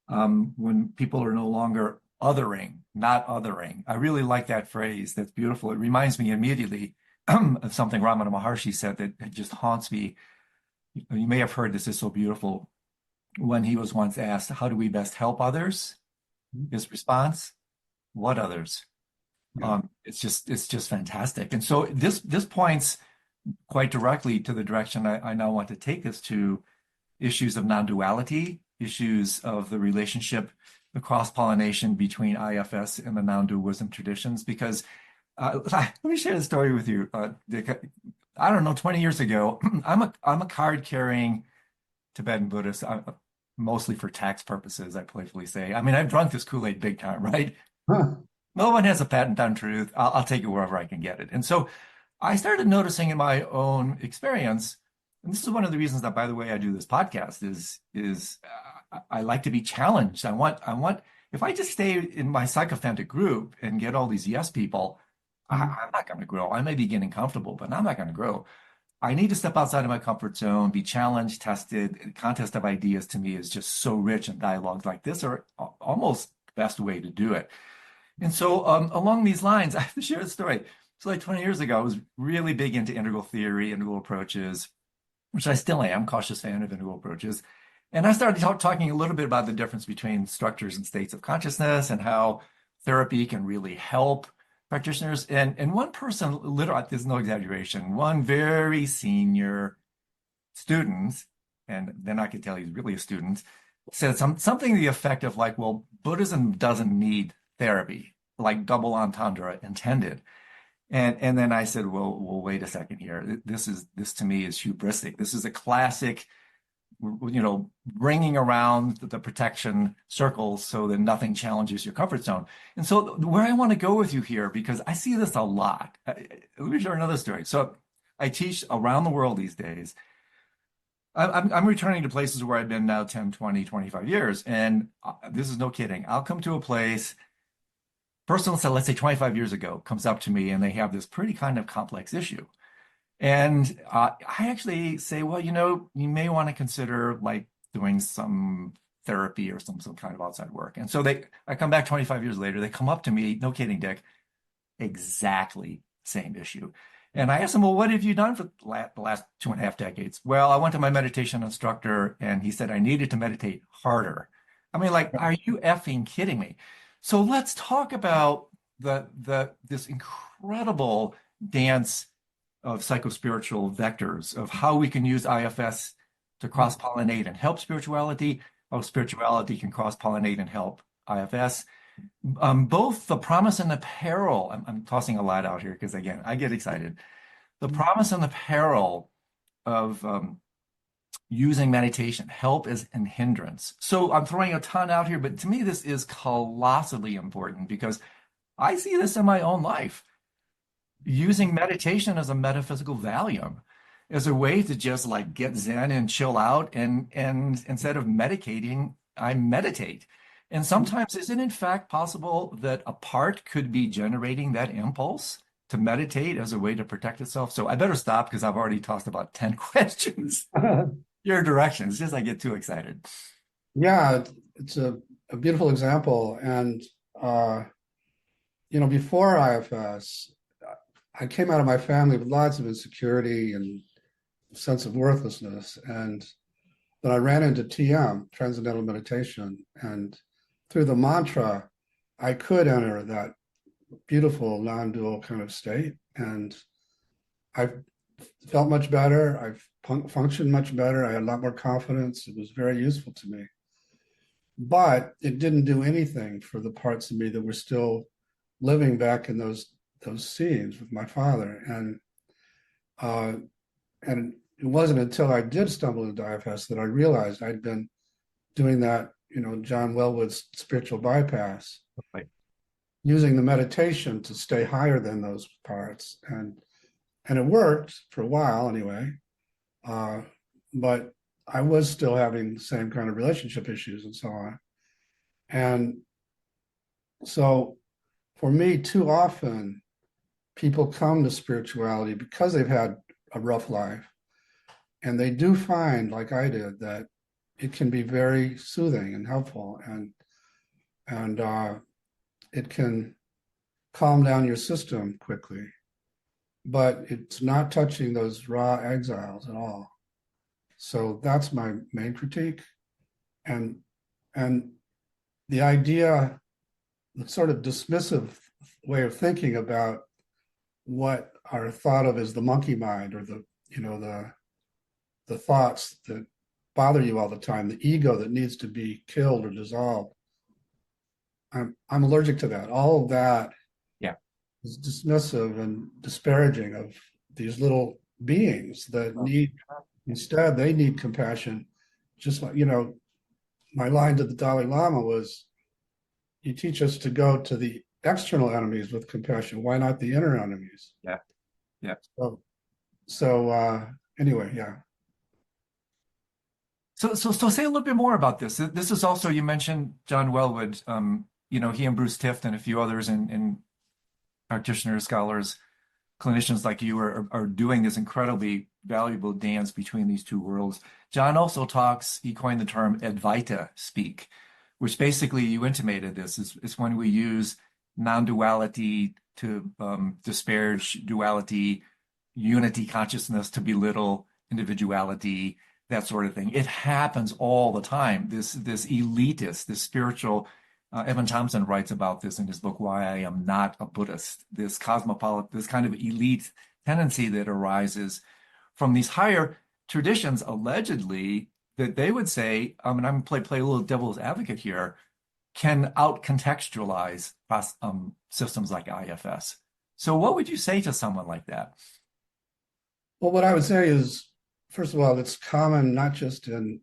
when people are no longer othering, not othering. I really like that phrase. That's beautiful. It reminds me immediately of something Ramana Maharshi said that just haunts me. You may have heard this is so beautiful. When he was once asked, how do we best help others? His response, what others?
Yeah.
It's just fantastic. And so this points quite directly to the direction I now want to take us to: issues of non-duality, issues of the relationship, the cross-pollination between IFS and the non-dual wisdom traditions. Because let me share the story with you, Dick. I don't know, 20 years ago, I'm a card-carrying Tibetan Buddhist, mostly for tax purposes, I playfully say. I mean, I've drunk this Kool-Aid big time, right?
Huh.
No one has a patent on truth. I'll take it wherever I can get it. And so I started noticing in my own experience, and this is one of the reasons that, by the way, I do this podcast, is I like to be challenged. I want, if I just stay in my psychophantic group and get all these yes people, I'm not going to grow. I may be getting comfortable, but I'm not going to grow. I need to step outside of my comfort zone, be challenged, tested. The contest of ideas to me is just so rich, and dialogues like this are almost the best way to do it. And so along these lines, I have to share a story. So like 20 years ago, I was really big into integral theory, integral approaches, which I still am, cautious fan of integral approaches. And I started talking a little bit about the difference between structures and states of consciousness and how therapy can really help practitioners. And one person, literally, there's no exaggeration, one very senior student, and then I could tell he's really a student, said something to the effect of like, well, Buddhism doesn't need therapy, like double entendre intended. And then I said, well, wait a second here. This to me is hubristic. This is a classic, bringing around the protection circles so that nothing challenges your comfort zone. And so where I want to go with you here, because I see this a lot. Let me share another story. So I teach around the world these days. I'm returning to places where I've been now 10, 20, 25 years. And this is no kidding. I'll come to a place, person, so let's say 25 years ago, comes up to me and they have this pretty kind of complex issue. And I actually say, well, you may want to consider like doing some therapy or some kind of outside work. And so I come back 25 years later, they come up to me, no kidding, Dick, exactly same issue. And I asked them, well, what have you done for the last 2.5 decades? Well, I went to my meditation instructor and he said I needed to meditate harder. I mean, like, are you effing kidding me? So let's talk about this incredible dance of psychospiritual vectors of how we can use IFS to cross-pollinate and help spirituality, how spirituality can cross-pollinate and help IFS. Both the promise and the peril, I'm tossing a lot out here because again, I get excited. The promise and the peril of using meditation, help as an hindrance. So I'm throwing a ton out here, but to me, this is colossally important because I see this in my own life. Using meditation as a metaphysical Valium, as a way to just like get zen and chill out. And instead of medicating, I meditate. And sometimes is it in fact possible that a part could be generating that impulse to meditate as a way to protect itself? So I better stop because I've already tossed about 10 questions. Your direction. It's just I get too excited.
Yeah, it's a beautiful example. And, before IFS, I came out of my family with lots of insecurity and sense of worthlessness. And then I ran into TM, Transcendental Meditation. And through the mantra, I could enter that beautiful non-dual kind of state. And I felt much better. I've functioned much better. I had a lot more confidence. It was very useful to me. But it didn't do anything for the parts of me that were still living back in those scenes with my father. And it wasn't until I did stumble into IFS that I realized I'd been doing that, John Wellwood's spiritual bypass,
Right.
using the meditation to stay higher than those parts. And it worked for a while anyway. But I was still having the same kind of relationship issues and so on. And so for me, too often, people come to spirituality because they've had a rough life. And they do find, like I did, that it can be very soothing and helpful. And it can calm down your system quickly. But it's not touching those raw exiles at all. So that's my main critique. And the idea, the sort of dismissive way of thinking about what are thought of as the monkey mind, or the thoughts that bother you all the time, the ego that needs to be killed or dissolved. I'm allergic to that. All of that
Yeah.
is dismissive and disparaging of these little beings that need, instead, they need compassion. Just like, my line to the Dalai Lama was, you teach us to go to the external enemies with compassion. Why not the inner enemies?
Yeah. Yeah.
So anyway, yeah.
So say a little bit more about this. This is also, you mentioned John Wellwood, he and Bruce Tift and a few others and practitioners, scholars, clinicians like you are doing this incredibly valuable dance between these two worlds. John also talks, he coined the term Advaita speak, which basically you intimated this is when we use non-duality to disparage duality, unity consciousness to belittle individuality, that sort of thing. It happens all the time. This elitist, this spiritual, Evan Thompson writes about this in his book, Why I Am Not a Buddhist, this cosmopolitan, this kind of elite tendency that arises from these higher traditions, allegedly, that they would say, and I'm going to play a little devil's advocate here, can out-contextualize systems like IFS. So what would you say to someone like that?
Well, what I would say is, first of all, it's common not just in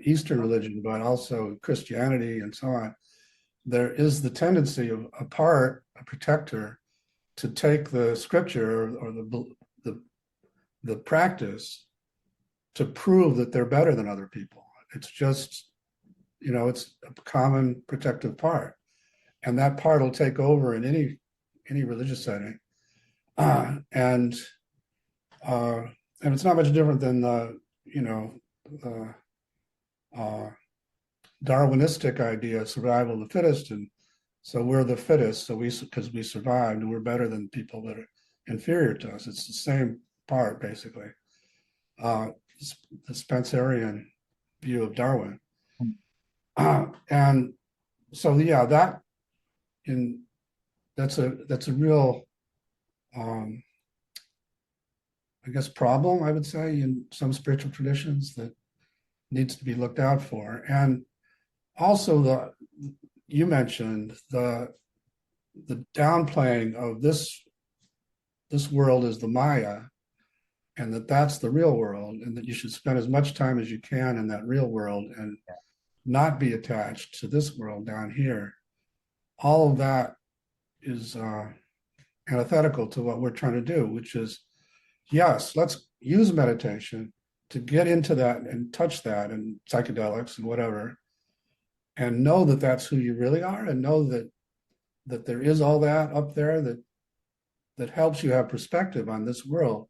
Eastern religion, but also Christianity and so on. There is the tendency of a protector, to take the scripture or the practice to prove that they're better than other people. It's just, it's a common protective part. And that part will take over in any religious setting. And it's not much different than the Darwinistic idea of survival of the fittest. And so we're the fittest, so because we survived, and we're better than people that are inferior to us. It's the same part, basically. The Spencerian view of Darwin. And so, yeah, that's a real, I guess, problem, I would say, in some spiritual traditions that needs to be looked out for. And also you mentioned the downplaying of this world as the Maya, and that's the real world, and that you should spend as much time as you can in that real world and not be attached to this world down here. All of that is antithetical to what we're trying to do, which is, yes, let's use meditation to get into that and touch that and psychedelics and whatever, and know that that's who you really are, and know that there is all that up there that helps you have perspective on this world,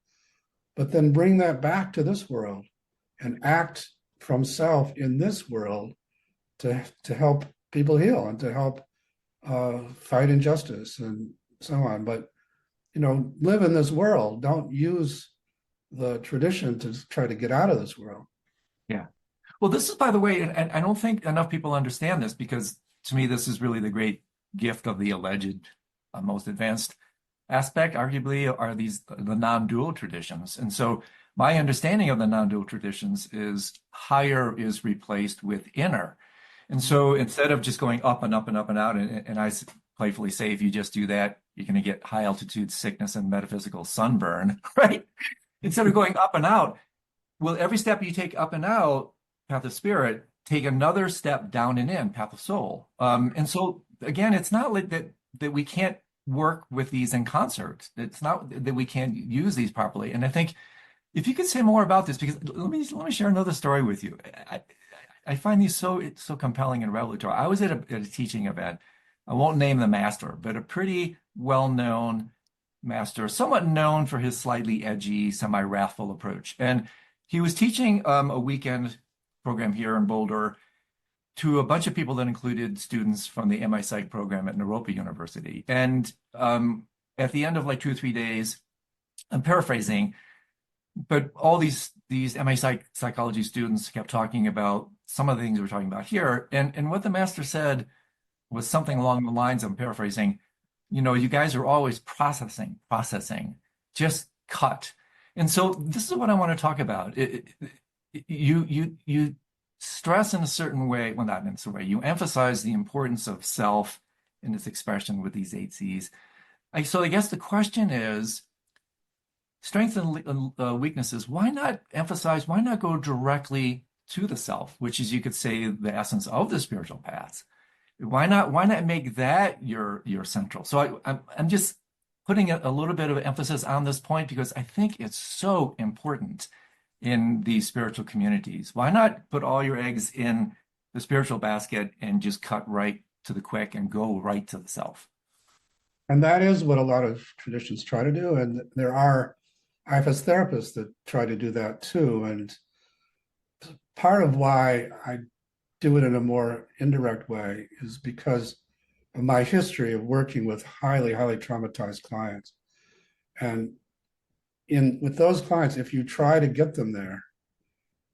but then bring that back to this world and act from self in this world to help people heal and to help fight injustice and so on. But live in this world. Don't use the tradition to try to get out of this world.
Yeah. Well, this is, by the way, and I don't think enough people understand this, because to me, this is really the great gift of the alleged most advanced aspect, arguably, are the non-dual traditions. And so my understanding of the non-dual traditions is higher is replaced with inner. And so instead of just going up and up and up and out, and I playfully say, if you just do that, you're going to get high altitude sickness and metaphysical sunburn, right? Instead of going up and out, well, every step you take up and out, path of spirit, take another step down and in, path of soul. And so again, it's not like that we can't work with these in concert. It's not that we can't use these properly. And I think if you could say more about this, because let me share another story with you. I find these so compelling and revelatory. I was at a teaching event. I won't name the master, but a pretty well-known master, somewhat known for his slightly edgy, semi-wrathful approach. And he was teaching a weekend program here in Boulder to a bunch of people that included students from the MI Psych program at Naropa University. And at the end of like 2 or 3 days, I'm paraphrasing, but all these MI psychology students kept talking about some of the things we're talking about here. And what the master said was something along the lines, I'm paraphrasing, you guys are always processing, just cut. And so this is what I want to talk about. You stress in a certain way, well, not in a certain way, you emphasize the importance of self in its expression with these 8 C's. So I guess the question is, strengths and weaknesses, why not go directly to the self, which is, you could say, the essence of the spiritual paths? Why not make that your central? So I'm just putting a little bit of emphasis on this point because I think it's so important in these spiritual communities. Why not put all your eggs in the spiritual basket and just cut right to the quick and go right to the self?
And that is what a lot of traditions try to do. And there are IFS therapists that try to do that too. And part of why I do it in a more indirect way is because of my history of working with highly, highly traumatized clients. And with those clients, if you try to get them there,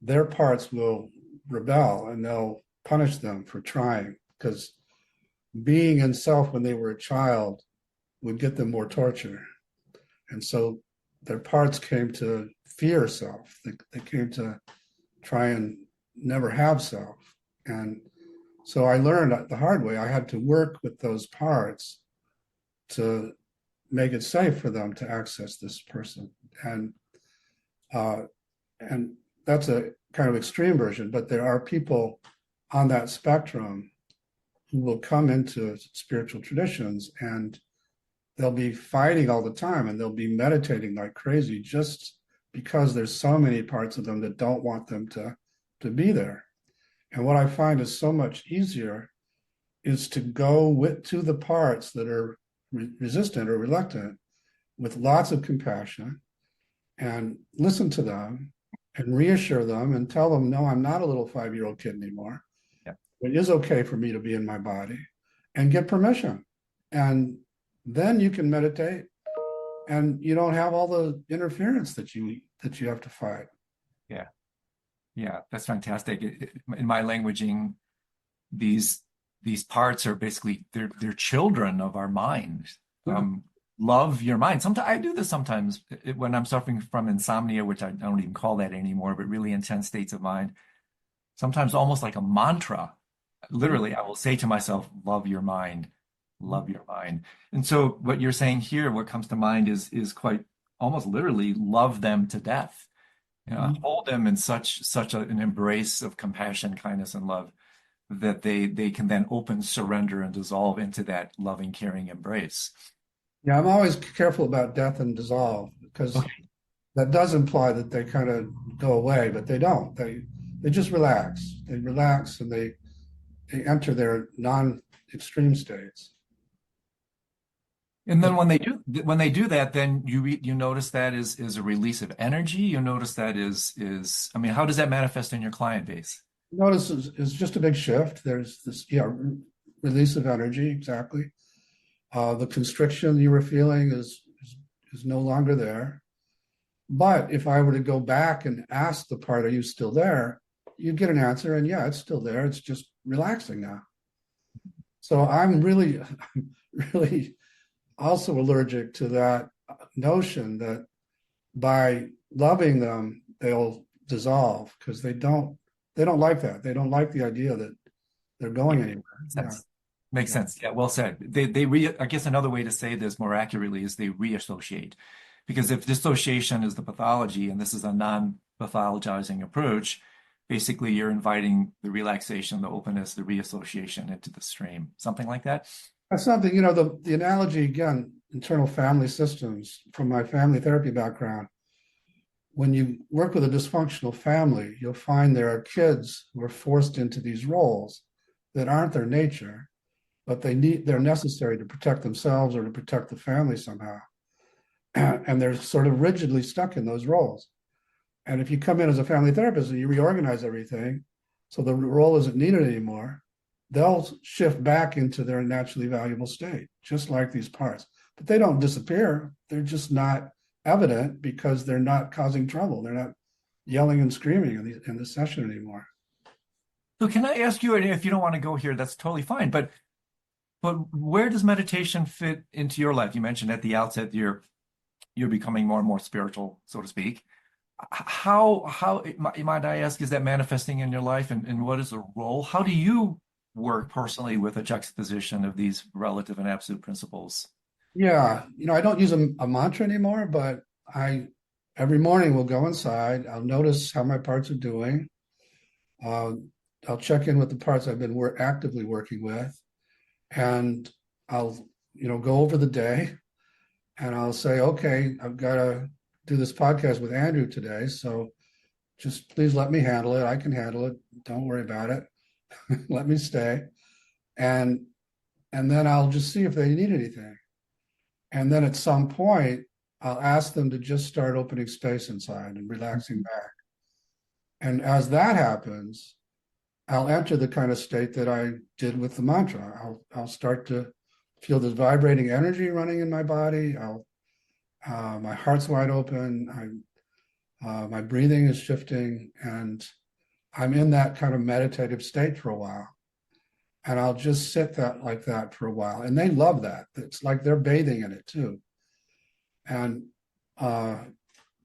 their parts will rebel and they'll punish them for trying, because being in self when they were a child would get them more torture. And so their parts came to fear self. They came to try and never have self. And so I learned the hard way. I had to work with those parts to make it safe for them to access this person. And that's a kind of extreme version, but there are people on that spectrum who will come into spiritual traditions and they'll be fighting all the time and they'll be meditating like crazy just because there's so many parts of them that don't want them to be there. And what I find is so much easier is to go to the parts that are resistant or reluctant with lots of compassion and listen to them and reassure them and tell them, no, I'm not a little 5-year-old kid anymore.
Yeah.
It is okay for me to be in my body, and get permission. And then you can meditate and you don't have all the interference that you have to fight.
Yeah. Yeah, that's fantastic. In my languaging, these parts are basically they're children of our mind.
Yeah.
Love your mind. Sometimes I do this sometimes when I'm suffering from insomnia, which I don't even call that anymore, but really intense states of mind. Sometimes almost like a mantra. Literally, I will say to myself, love your mind, love your mind. And so what you're saying here, what comes to mind is quite almost literally love them to death. Hold them in such an embrace of compassion, kindness, and love that they can then open, surrender, and dissolve into that loving, caring embrace.
Yeah, I'm always careful about death and dissolve, because
Okay.
that does imply that they kind of go away, but they don't. They just relax. They relax and they enter their non-extreme states.
And then
But
when they do that, then you notice that is a release of energy. You notice that is I mean, how does that manifest in your client base?
notice is just a big shift. There's this, yeah, release of energy, exactly. The constriction you were feeling is no longer there. But if I were to go back and ask the part, are you still there? You'd get an answer, and yeah, it's still there. It's just relaxing now. So I'm really, really also allergic to that notion that by loving them, they'll dissolve, because they don't like that. They don't like the idea that they're
Yeah,
going anywhere.
makes
Yeah.
sense. Makes
Yeah.
sense. Yeah, well said. I guess another way to say this more accurately is they reassociate. Because if dissociation is the pathology and this is a non-pathologizing approach, basically you're inviting the relaxation, the openness, the reassociation into the stream. Something like that?
That's something, the analogy, again, internal family systems, from my family therapy background. When you work with a dysfunctional family, you'll find there are kids who are forced into these roles that aren't their nature, but they're necessary to protect themselves or to protect the family somehow. And they're sort of rigidly stuck in those roles. And if you come in as a family therapist and you reorganize everything so the role isn't needed anymore, they'll shift back into their naturally valuable state, just like these parts. But they don't disappear. They're just not evident because they're not causing trouble. They're not yelling and screaming in the session anymore.
So can I ask you, and if you don't want to go here, that's totally fine, but where does meditation fit into your life? You mentioned at the outset you're becoming more and more spiritual, so to speak. How might I ask, is that manifesting in your life, and what is the role? How do you work personally with a juxtaposition of these relative and absolute principles?
Yeah, I don't use a mantra anymore, but I every morning will go inside. I'll notice how my parts are doing. Uh, I'll check in with the parts I've been actively working with, and I'll go over the day, and I'll say, okay, I've got to do this podcast with Andrew today, so just please let me handle it. I can handle it. Don't worry about it. Let me stay, and then I'll just see if they need anything. And then at some point, I'll ask them to just start opening space inside and relaxing back. And as that happens, I'll enter the kind of state that I did with the mantra. I'll start to feel this vibrating energy running in my body. My heart's wide open. My breathing is shifting, and I'm in that kind of meditative state for a while. And I'll just sit like that for a while. And they love that. It's like they're bathing in it too. And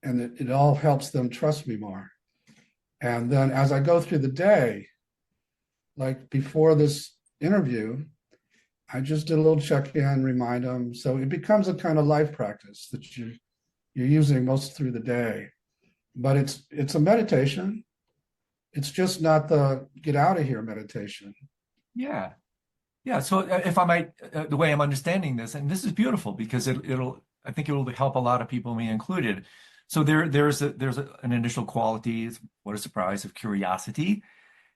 it all helps them trust me more. And then as I go through the day, like before this interview, I just did a little check-in, remind them. So it becomes a kind of life practice that you're using most through the day. But it's a meditation. It's just not the get out of here meditation.
Yeah. Yeah. So if I might, the way I'm understanding this, and this is beautiful because I think it will help a lot of people, me included. So there's an initial quality, what a surprise, of curiosity.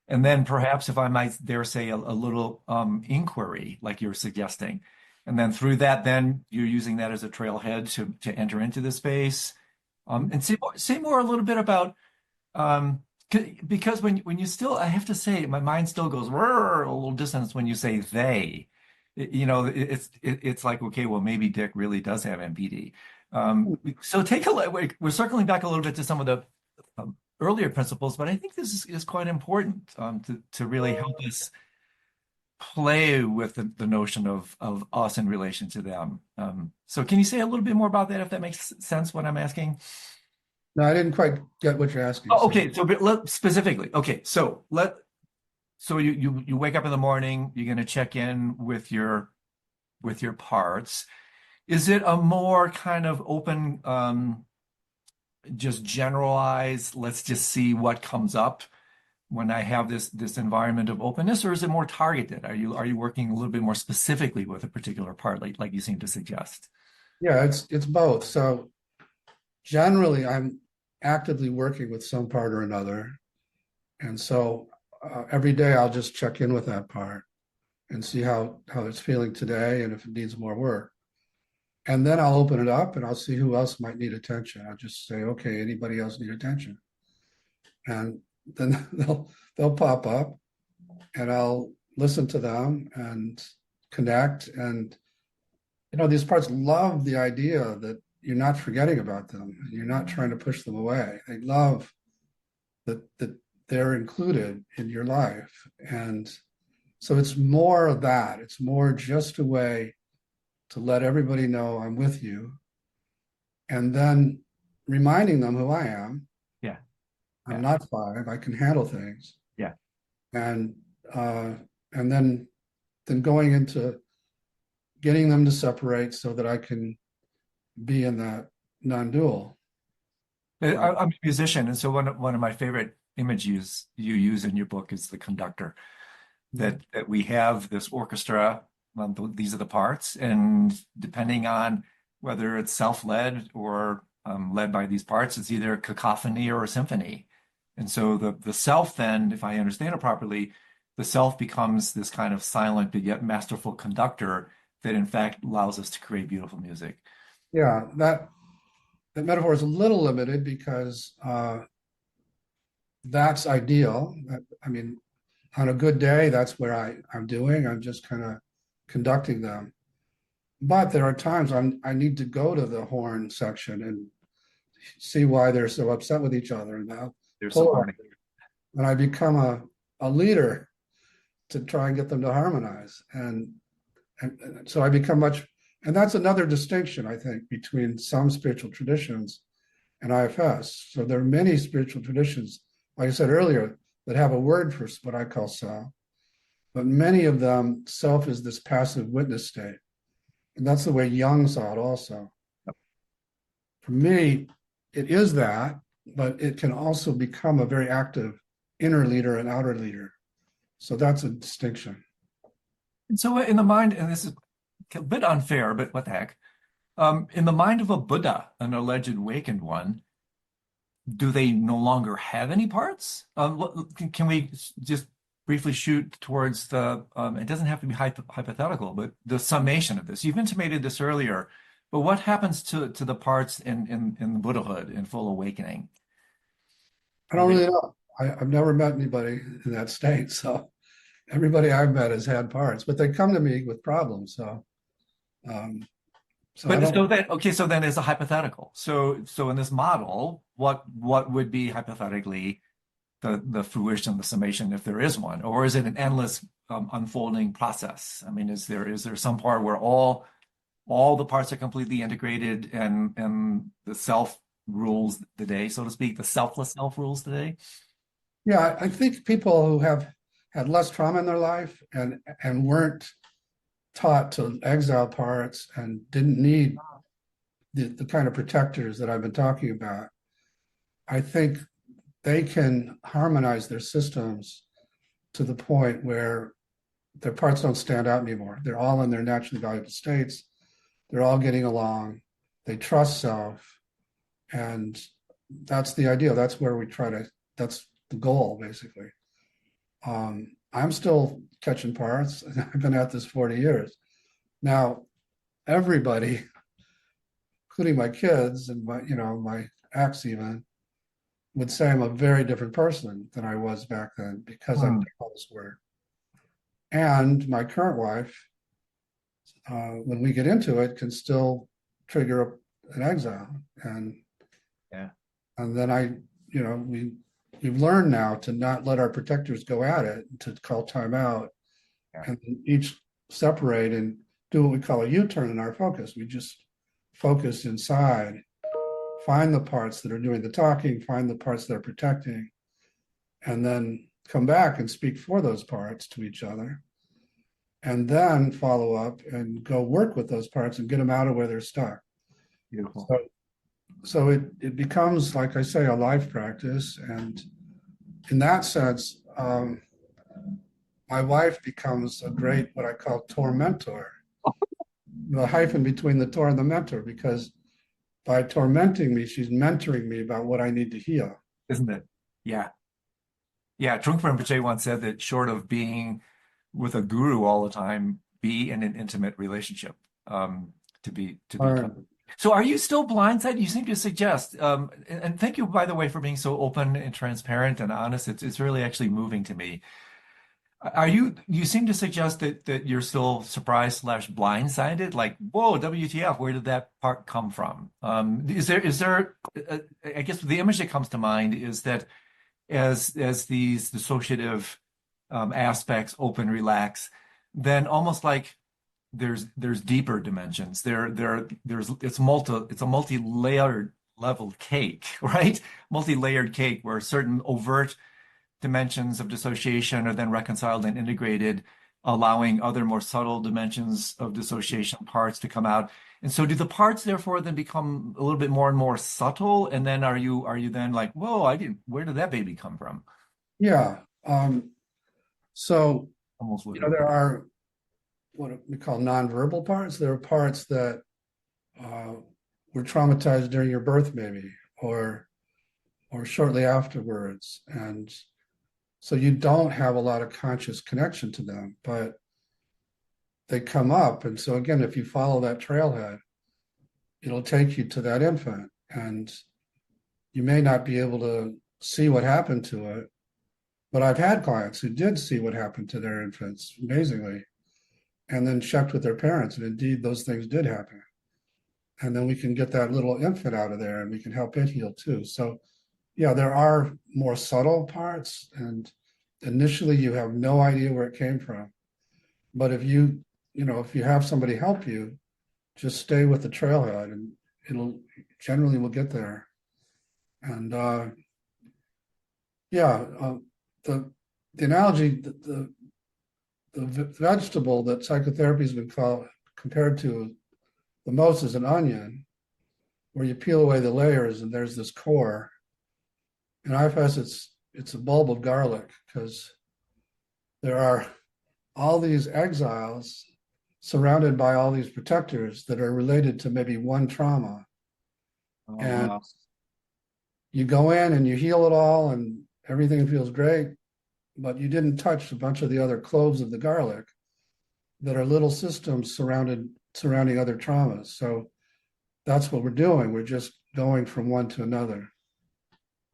And then perhaps, if I might dare say, a little inquiry, like you're suggesting. And then through that, then you're using that as a trailhead to enter into the space. And say more a little bit about because when you still, I have to say, my mind still goes "Rrr," a little distance when you say they. It's like, okay, well, maybe Dick really does have MPD. So take a look. We're circling back a little bit to some of the earlier principles, but I think this is quite important to really help us play with the notion of us in relation to them. So can you say a little bit more about that, if that makes sense, what I'm asking?
No, I didn't quite get what you're asking.
Oh,
So
okay. So specifically, okay. So you wake up in the morning, you're going to check in with your parts. Is it a more kind of open, just generalized, let's just see what comes up when I have this environment of openness, or is it more targeted? Are you working a little bit more specifically with a particular part, like you seem to suggest?
yeah, it's both. So generally, I'm actively working with some part or another, and so every day I'll just check in with that part and see how it's feeling today and if it needs more work. And then I'll open it up and I'll see who else might need attention. I'll just say, okay, anybody else need attention? And then they'll pop up and I'll listen to them and connect. And these parts love the idea that you're not forgetting about them. You're not trying to push them away. They love that they're included in your life. And so it's more of that. It's more just a way to let everybody know I'm with you, and then reminding them who I am.
Yeah.
I'm
Yeah.
not five. I can handle things.
Yeah.
And uh, and then going into getting them to separate so that I can be in that non-dual.
I'm a musician, and so one of my favorite images you use in your book is the conductor. That we have this orchestra, these are the parts, and depending on whether it's self-led or led by these parts, it's either a cacophony or a symphony. And so the self then, if I understand it properly, the self becomes this kind of silent but yet masterful conductor that in fact allows us to create beautiful music.
Yeah, that metaphor is a little limited because that's ideal. I mean, on a good day, that's what I'm doing. I'm just kind of conducting them. But there are times I need to go to the horn section and see why they're so upset with each other. And I'll
There's some
pull,
harmony.
and I become a leader to try and get them to harmonize. And so I become much, and that's another distinction, I think, between some spiritual traditions and IFS. So there are many spiritual traditions, like I said earlier, that have a word for what I call self, but many of them, self is this passive witness state. And that's the way Jung saw it also. For me, it is that, but it can also become a very active inner leader and outer leader. So that's a distinction.
And so in the mind, and this is a bit unfair, but what the heck? In the mind of a Buddha, an alleged awakened one, do they no longer have any parts? Can we just briefly shoot towards it doesn't have to be hypothetical, but the summation of this? You've intimated this earlier, but what happens to the parts in Buddhahood, in full awakening?
I
Are
don't
they,
really know. I've never met anybody in that state. So everybody I've met has had parts, but they come to me with problems. Um, so I
but
don't,
so then, okay, so then it's a hypothetical. So in this model, what would be hypothetically the fruition, the summation, if there is one, or is it an endless unfolding process? I mean, is there some part where all the parts are completely integrated and the self rules the day, so to speak, the selfless self rules the day?
yeah, I think people who have had less trauma in their life and weren't taught to exile parts and didn't need the kind of protectors that I've been talking about, I think they can harmonize their systems to the point where their parts don't stand out anymore. They're all in their naturally valuable states. They're all getting along. They trust self. And that's the idea. That's where we try to, that's the goal, basically. I'm still catching parts, and I've been at this 40 years. Now, everybody, including my kids and my ex even, would say I'm a very different person than I was back then because I've
Hmm.
done all this work. And my current wife, when we get into it, can still trigger an exile.
Yeah.
And then we've learned now to not let our protectors go at it, to call time out,
Yeah.
and each separate and do what we call a U-turn in our focus. We just focus inside, find the parts that are doing the talking, find the parts that are protecting, and then come back and speak for those parts to each other, and then follow up and go work with those parts and get them out of where they're stuck.
Beautiful.
So it becomes, like I say, a life practice. And in that sense, my wife becomes a great, what I call tormentor, the hyphen between the tor and the mentor, because by tormenting me, she's mentoring me about what I need to heal.
Isn't it? Yeah. Yeah. Trungpa Rinpoche once said that short of being with a guru all the time, be in an intimate relationship, to be.
Or,
So are you still blindsided? You seem to suggest, and thank you, by the way, for being so open and transparent and honest. It's really actually moving to me. You seem to suggest that you're still surprised slash blindsided, like, whoa, WTF, where did that part come from? I guess the image that comes to mind is that as these dissociative aspects open, relax, then almost like there's deeper dimensions. There's it's a multi-layered level cake, right? Multi-layered cake where certain overt dimensions of dissociation are then reconciled and integrated, allowing other more subtle dimensions of dissociation parts to come out. And so do the parts therefore then become a little bit more and more subtle? And then are you then like, whoa, where did that baby come from?
yeah. So,
Almost literally.
there are what we call nonverbal parts. There are parts that uh, were traumatized during your birth, maybe, or shortly afterwards. And so you don't have a lot of conscious connection to them, but they come up. And so again, if you follow that trailhead, it'll take you to that infant. And you may not be able to see what happened to it, but I've had clients who did see what happened to their infants, amazingly, and then checked with their parents. And indeed, those things did happen. And then we can get that little infant out of there and we can help it heal too. So, yeah, there are more subtle parts. And initially, you have no idea where it came from. But if you have somebody help you, just stay with the trailhead and it'll generally will get there. And yeah, the analogy, the vegetable that psychotherapy has been compared to the most is an onion, where you peel away the layers and there's this core. In IFS, it's a bulb of garlic because there are all these exiles surrounded by all these protectors that are related to maybe one trauma.
Oh,
And
wow.
you go in and you heal it all and everything feels great, but you didn't touch a bunch of the other cloves of the garlic that are little systems surrounding other traumas. So that's what we're doing. We're just going from one to another.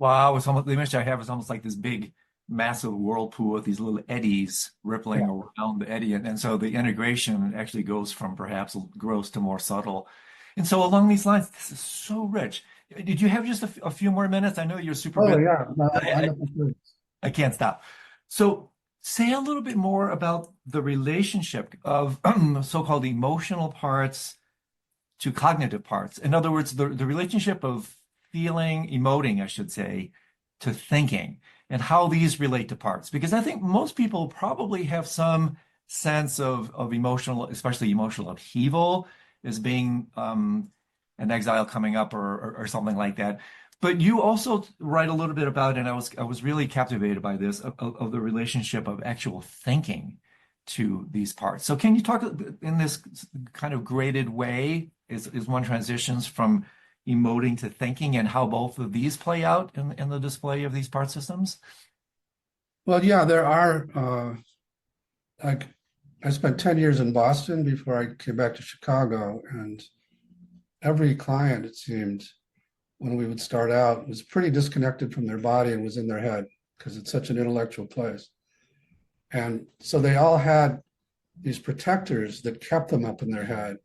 Wow, the image I have is almost like this big, massive whirlpool with these little eddies rippling
Yeah.
around the eddy. And so the integration actually goes from perhaps gross to more subtle. And so along these lines, this is so rich. Did you have just a few more minutes? I know you're super
Oh
busy.
yeah, no, I
I,
know for sure.
I can't stop. So say a little bit more about the relationship of so-called emotional parts to cognitive parts. In other words, the relationship of feeling, emoting, I should say, to thinking, and how these relate to parts. Because I think most people probably have some sense of emotional, especially emotional upheaval, as being an exile coming up or something like that. But you also write a little bit about, and I was really captivated by this, of the relationship of actual thinking to these parts. So can you talk in this kind of graded way as one transitions from emoting to thinking, and how both of these play out in the display of these part systems?
Well, yeah, there are. Like, I spent 10 years in Boston before I came back to Chicago, and every client, it seemed, when we would start out, was pretty disconnected from their body and was in their head because it's such an intellectual place. And so they all had these protectors that kept them up in their head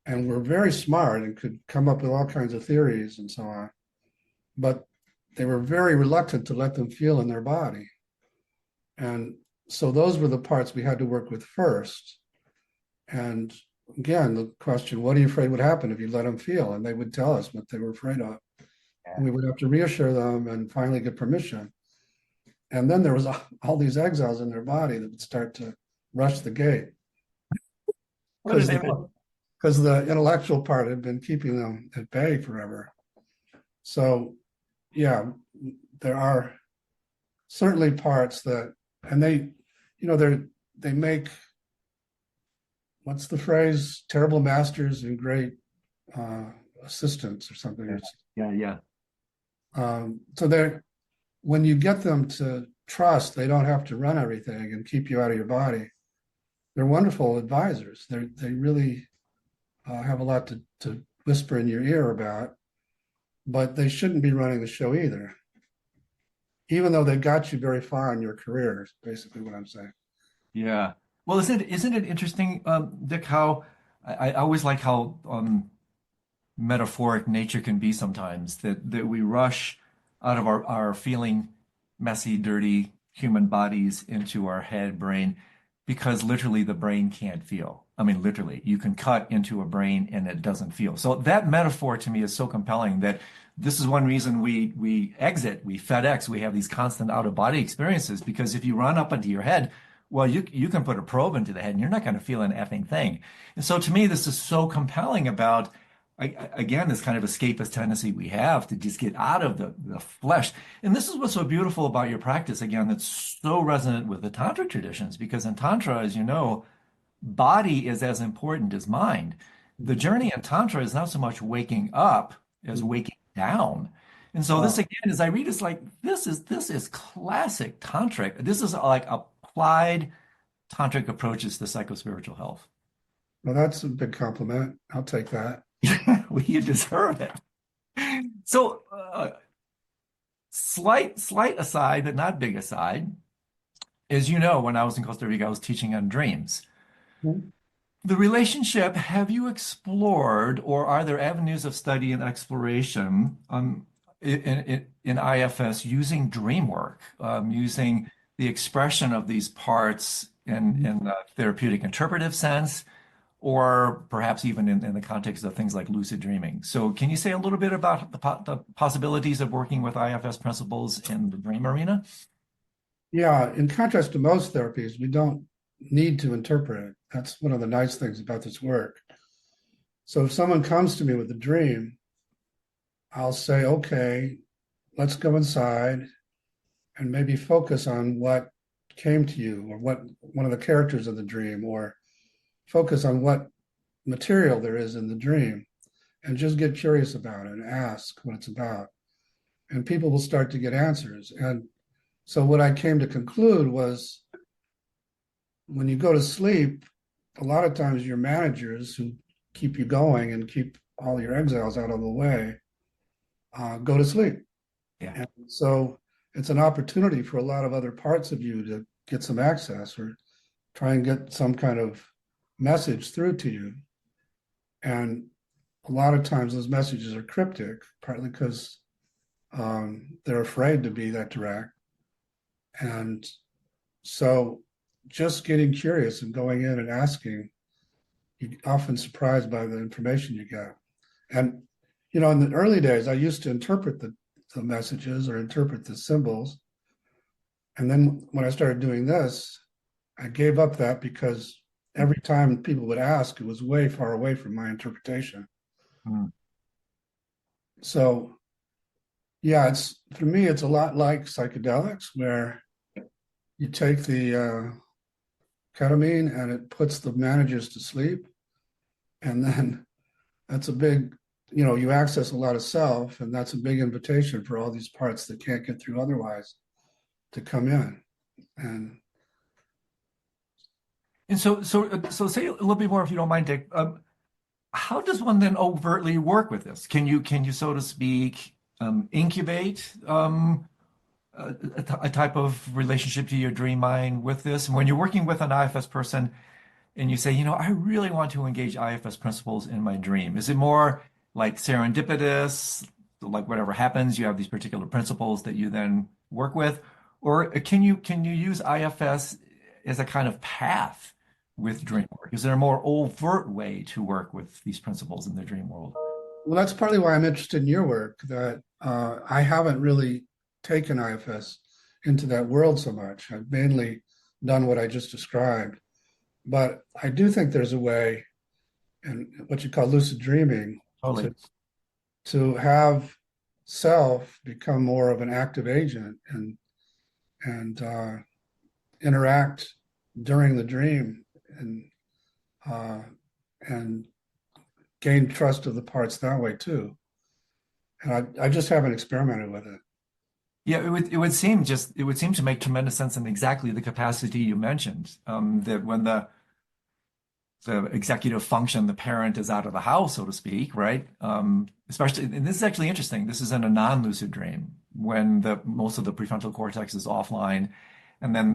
and were very smart and could come up with all kinds of theories and so on. But they were very reluctant to let them feel in their body. And so those were the parts we had to work with first. And again, the question, what are you afraid would happen if you let them feel? And they would tell us what they were afraid of. And we would have to reassure them and finally get permission. And then there was all these exiles in their body that would start to rush the gate. Because the intellectual part had been keeping them at bay forever. So, yeah, there are certainly parts that, and they make, what's the phrase? Terrible masters and great assistants or something.
Yeah.
So when you get them to trust, they don't have to run everything and keep you out of your body. They're wonderful advisors. They really have a lot to whisper in your ear about, but they shouldn't be running the show either. Even though they got you very far in your career, is basically what I'm saying.
Yeah. Well, isn't it interesting, Dick, how I always like how metaphoric nature can be sometimes, that we rush out of our feeling messy, dirty human bodies into our head brain because literally the brain can't feel. I mean, literally, you can cut into a brain and it doesn't feel. So that metaphor to me is so compelling that this is one reason we exit, we FedEx, we have these constant out of body experiences, because if you run up into your head, well, you can put a probe into the head and you're not going to feel an effing thing. And so to me, this is so compelling about, again, this kind of escapist tendency we have to just get out of the flesh. And this is what's so beautiful about your practice, again, that's so resonant with the Tantra traditions, because in Tantra, as you know, body is as important as mind. The journey in Tantra is not so much waking up as waking down. And so this
Wow.
again, as I read, it's like this is classic tantric. This is like applied tantric approaches to psychospiritual health.
Well, that's a big compliment. I'll take that.
Well, you deserve it. So, slight aside, but not big aside. As you know, when I was in Costa Rica, I was teaching on dreams.
Mhm.
The relationship, have you explored, or are there avenues of study and exploration in IFS using dream work, using the expression of these parts in the therapeutic interpretive sense, or perhaps even in the context of things like lucid dreaming? So, can you say a little bit about the possibilities of working with IFS principles in the dream arena?
Yeah, in contrast to most therapies, we don't need to interpret it. That's one of the nice things about this work. So if someone comes to me with a dream, I'll say, okay, let's go inside and maybe focus on what came to you or what one of the characters of the dream, or focus on what material there is in the dream, and just get curious about it and ask what it's about. And people will start to get answers. And so what I came to conclude was, when you go to sleep, a lot of times your managers who keep you going and keep all your exiles out of the way go to sleep.
Yeah.
And so it's an opportunity for a lot of other parts of you to get some access or try and get some kind of message through to you. And a lot of times those messages are cryptic, partly because they're afraid to be that direct. And so just getting curious and going in and asking, you're often surprised by the information you get. And, in the early days, I used to interpret the messages or interpret the symbols. And then when I started doing this, I gave up that because every time people would ask, it was way far away from my interpretation.
Mm.
So, yeah, for me, it's a lot like psychedelics, where you take the ketamine and it puts the managers to sleep. And then that's a big you access a lot of self, and that's a big invitation for all these parts that can't get through otherwise to come in. And
And so say a little bit more if you don't mind, Dick. How does one then overtly work with this? Can you, so to speak, incubate a type of relationship to your dream mind with this? And when you're working with an IFS person and you say, I really want to engage IFS principles in my dream, is it more like serendipitous, like whatever happens, you have these particular principles that you then work with? Or can you use IFS as a kind of path with dream work? Is there a more overt way to work with these principles in the dream world?
well, that's partly why I'm interested in your work, that I haven't really taken IFS into that world so much. I've mainly done what I just described. But I do think there's a way in what you call lucid dreaming
Totally.
to have self become more of an active agent and interact during the dream and uh, and gain trust of the parts that way too. And I just haven't experimented with it.
Yeah, it would seem to make tremendous sense in exactly the capacity you mentioned. That when the executive function, the parent is out of the house, so to speak, right? Especially, and this is actually interesting. This is in a non-lucid dream when the most of the prefrontal cortex is offline, and then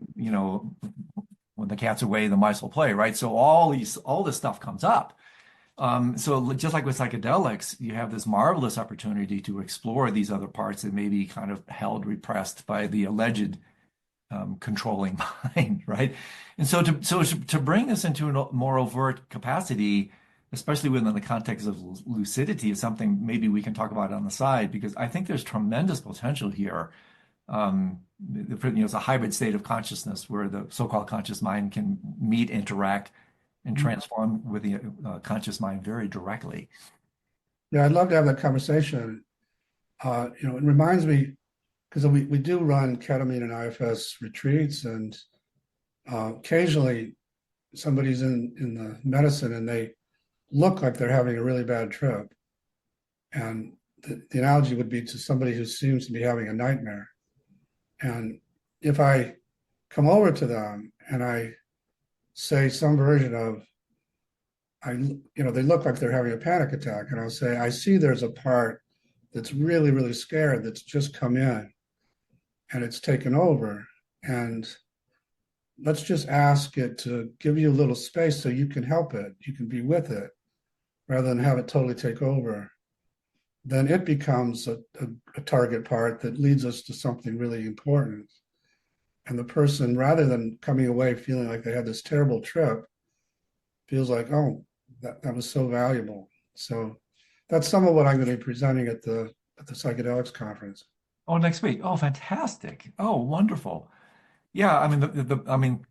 when the cat's away, the mice will play, right? So all this stuff comes up. So just like with psychedelics, you have this marvelous opportunity to explore these other parts that may be kind of held repressed by the alleged controlling mind, right? And so to bring this into a more overt capacity, especially within the context of lucidity, is something maybe we can talk about on the side because I think there's tremendous potential here. It's a hybrid state of consciousness where the so-called conscious mind can meet, interact, and transform with the conscious mind very directly.
Yeah, I'd love to have that conversation. It reminds me because we do run ketamine and IFS retreats, and occasionally somebody's in the medicine and they look like they're having a really bad trip. And the analogy would be to somebody who seems to be having a nightmare. And if I come over to them and I say some version of, they look like they're having a panic attack, and I'll say, I see there's a part that's really, really scared that's just come in and it's taken over. And let's just ask it to give you a little space so you can help it. You can be with it rather than have it totally take over. Then it becomes a target part that leads us to something really important. And the person, rather than coming away feeling like they had this terrible trip, feels like, oh, that was so valuable. So that's some of what I'm going to be presenting at the psychedelics conference.
Oh, next week. Oh, fantastic. Oh, wonderful. Yeah, I mean I mean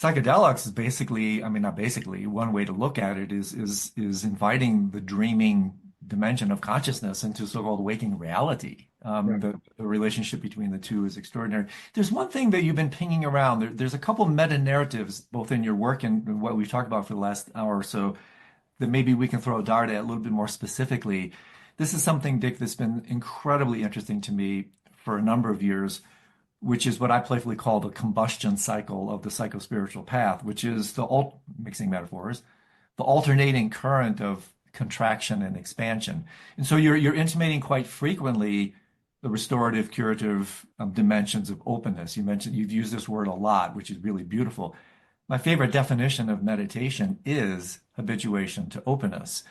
psychedelics is basically, I mean not basically, one way to look at it is inviting the dreaming dimension of consciousness into so-called waking reality.
Yeah.
The relationship between the two is extraordinary. There's one thing that you've been pinging around. There's a couple meta narratives both in your work and what we've talked about for the last hour or so that maybe we can throw a dart at a little bit more specifically. This is something, Dick, that's been incredibly interesting to me for a number of years, which is what I playfully call the combustion cycle of the psychospiritual path, which is mixing metaphors, the alternating current of contraction and expansion. And so you're intimating quite frequently the restorative, curative dimensions of openness. You've used this word a lot, which is really beautiful. My favorite definition of meditation is habituation to openness.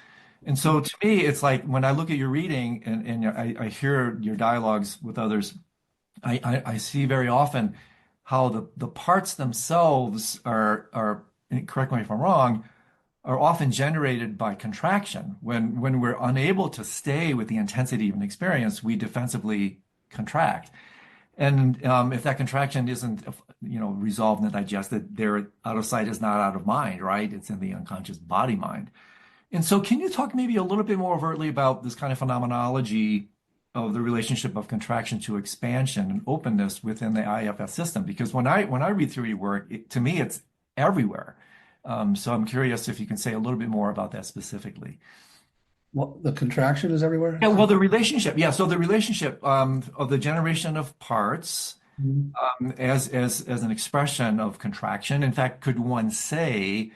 And so to me, it's like when I look at your reading and I hear your dialogues with others, I see very often how the parts themselves are, and correct me if I'm wrong, are often generated by contraction. When we're unable to stay with the intensity of an experience, we defensively contract. And if that contraction isn't, resolved and digested, there out of sight is not out of mind, right? It's in the unconscious body mind. And so, can you talk maybe a little bit more overtly about this kind of phenomenology of the relationship of contraction to expansion and openness within the IFS system? Because when I read through your work, to me, it's everywhere. So I'm curious if you can say a little bit more about that specifically.
Well, the contraction is everywhere.
Yeah, well, the relationship, yeah. So the relationship of the generation of parts
Mhm.
as an expression of contraction. In fact, could one say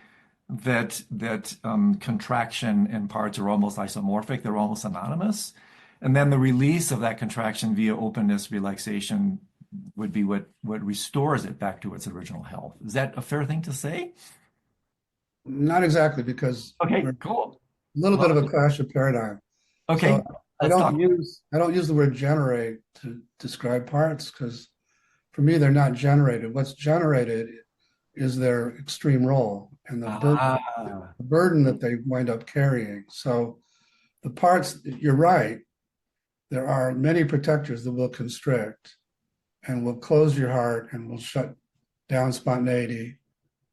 that contraction and parts are almost isomorphic? They're almost synonymous. And then the release of that contraction via openness, relaxation would be what restores it back to its original health. Is that a fair thing to say?
Not exactly, because we're
Okay,
a
cool.
little bit
Well,
of a clash of paradigm. So
okay, let's talk.
I don't use the word generate to describe parts, because for me they're not generated. What's generated is their extreme role and
Ah,
the burden that they wind up carrying. So the parts, you're right, there are many protectors that will constrict and will close your heart and will shut down spontaneity.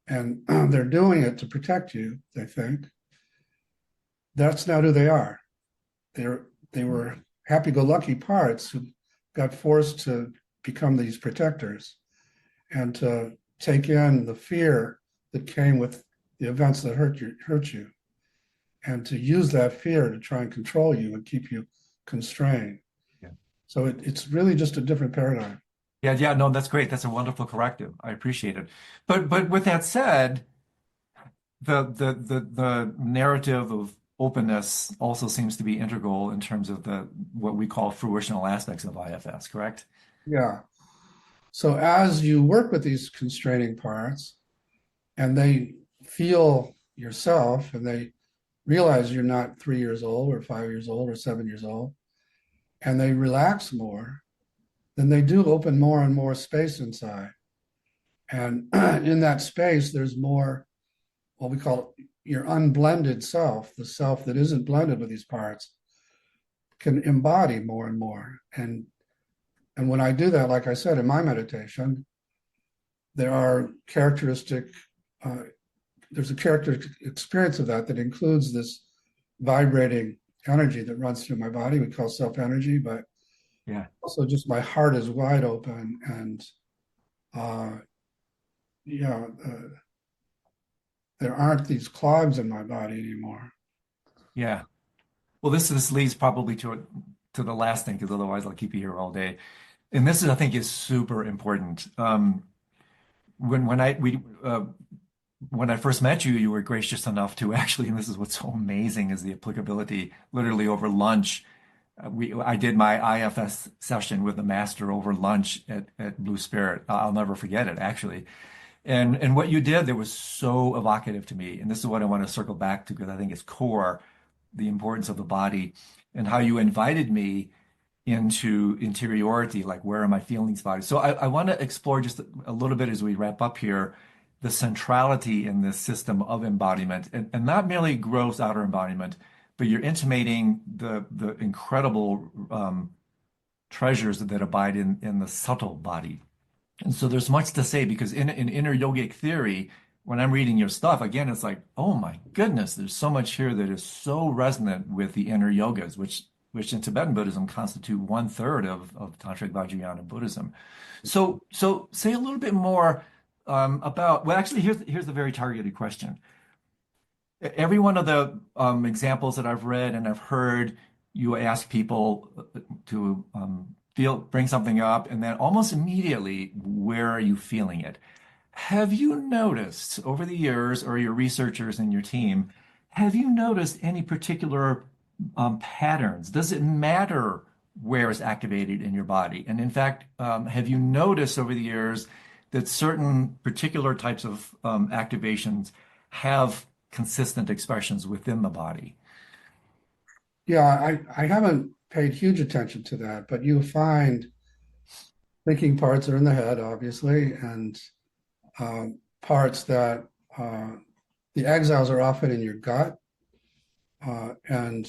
And they're doing it to protect you, they think. That's not who they are. They were happy-go-lucky parts who got forced to become these protectors and to take in the fear that came with the events that hurt you, and to use that fear to try and control you and keep you constrained.
yeah.
So it's really just a different paradigm.
Yeah, yeah, no, that's great. That's a wonderful corrective. I appreciate it. But with that said, the narrative of openness also seems to be integral in terms of the what we call fruitional aspects of IFS, correct?
Yeah. So as you work with these constraining parts and they feel yourself and they realize you're not 3 years old or 5 years old or 7 years old, and they relax more, then they do open more and more space inside. And in that space, there's more what we call your unblended self, the self that isn't blended with these parts, can embody more and more. And when I do that, like I said in my meditation, there are characteristic, uh, there's a characteristic experience of that that includes this vibrating energy that runs through my body. We call self energy, but
Yeah.
also just my heart is wide open and uh, yeah, there aren't these clogs in my body anymore.
Yeah. Well, this leads probably to the last thing, because otherwise I'll keep you here all day. And this is, I think, is super important. When I we when I first met you, you were gracious enough to actually, and this is what's so amazing, is the applicability. Literally over lunch, I did my IFS session with the master over lunch at Blue Spirit. I'll never forget it, actually. And what you did there was so evocative to me. And this is what I want to circle back to, because I think it's core, the importance of the body and how you invited me into interiority, like where are my feelings body. So I want to explore just a little bit as we wrap up here, the centrality in this system of embodiment, and not merely gross outer embodiment, but you're intimating the incredible treasures that abide in the subtle body. And so there's much to say, because in inner yogic theory, when I'm reading your stuff, again, it's like, oh my goodness, there's so much here that is so resonant with the inner yogas, which in Tibetan Buddhism constitute 1/3 of Tantric Vajrayana Buddhism. So say a little bit more about, well, actually, here's the very targeted question. Every one of the examples that I've read and I've heard, you ask people to bring something up, and then almost immediately, where are you feeling it? Have you noticed over the years, or your researchers and your team, have you noticed any particular patterns? Does it matter where it's activated in your body? And in fact, have you noticed over the years that certain particular types of activations have consistent expressions within the body?
Yeah, I haven't paid huge attention to that, but you find thinking parts are in the head, obviously, and uh, parts that the exiles are often in your gut, and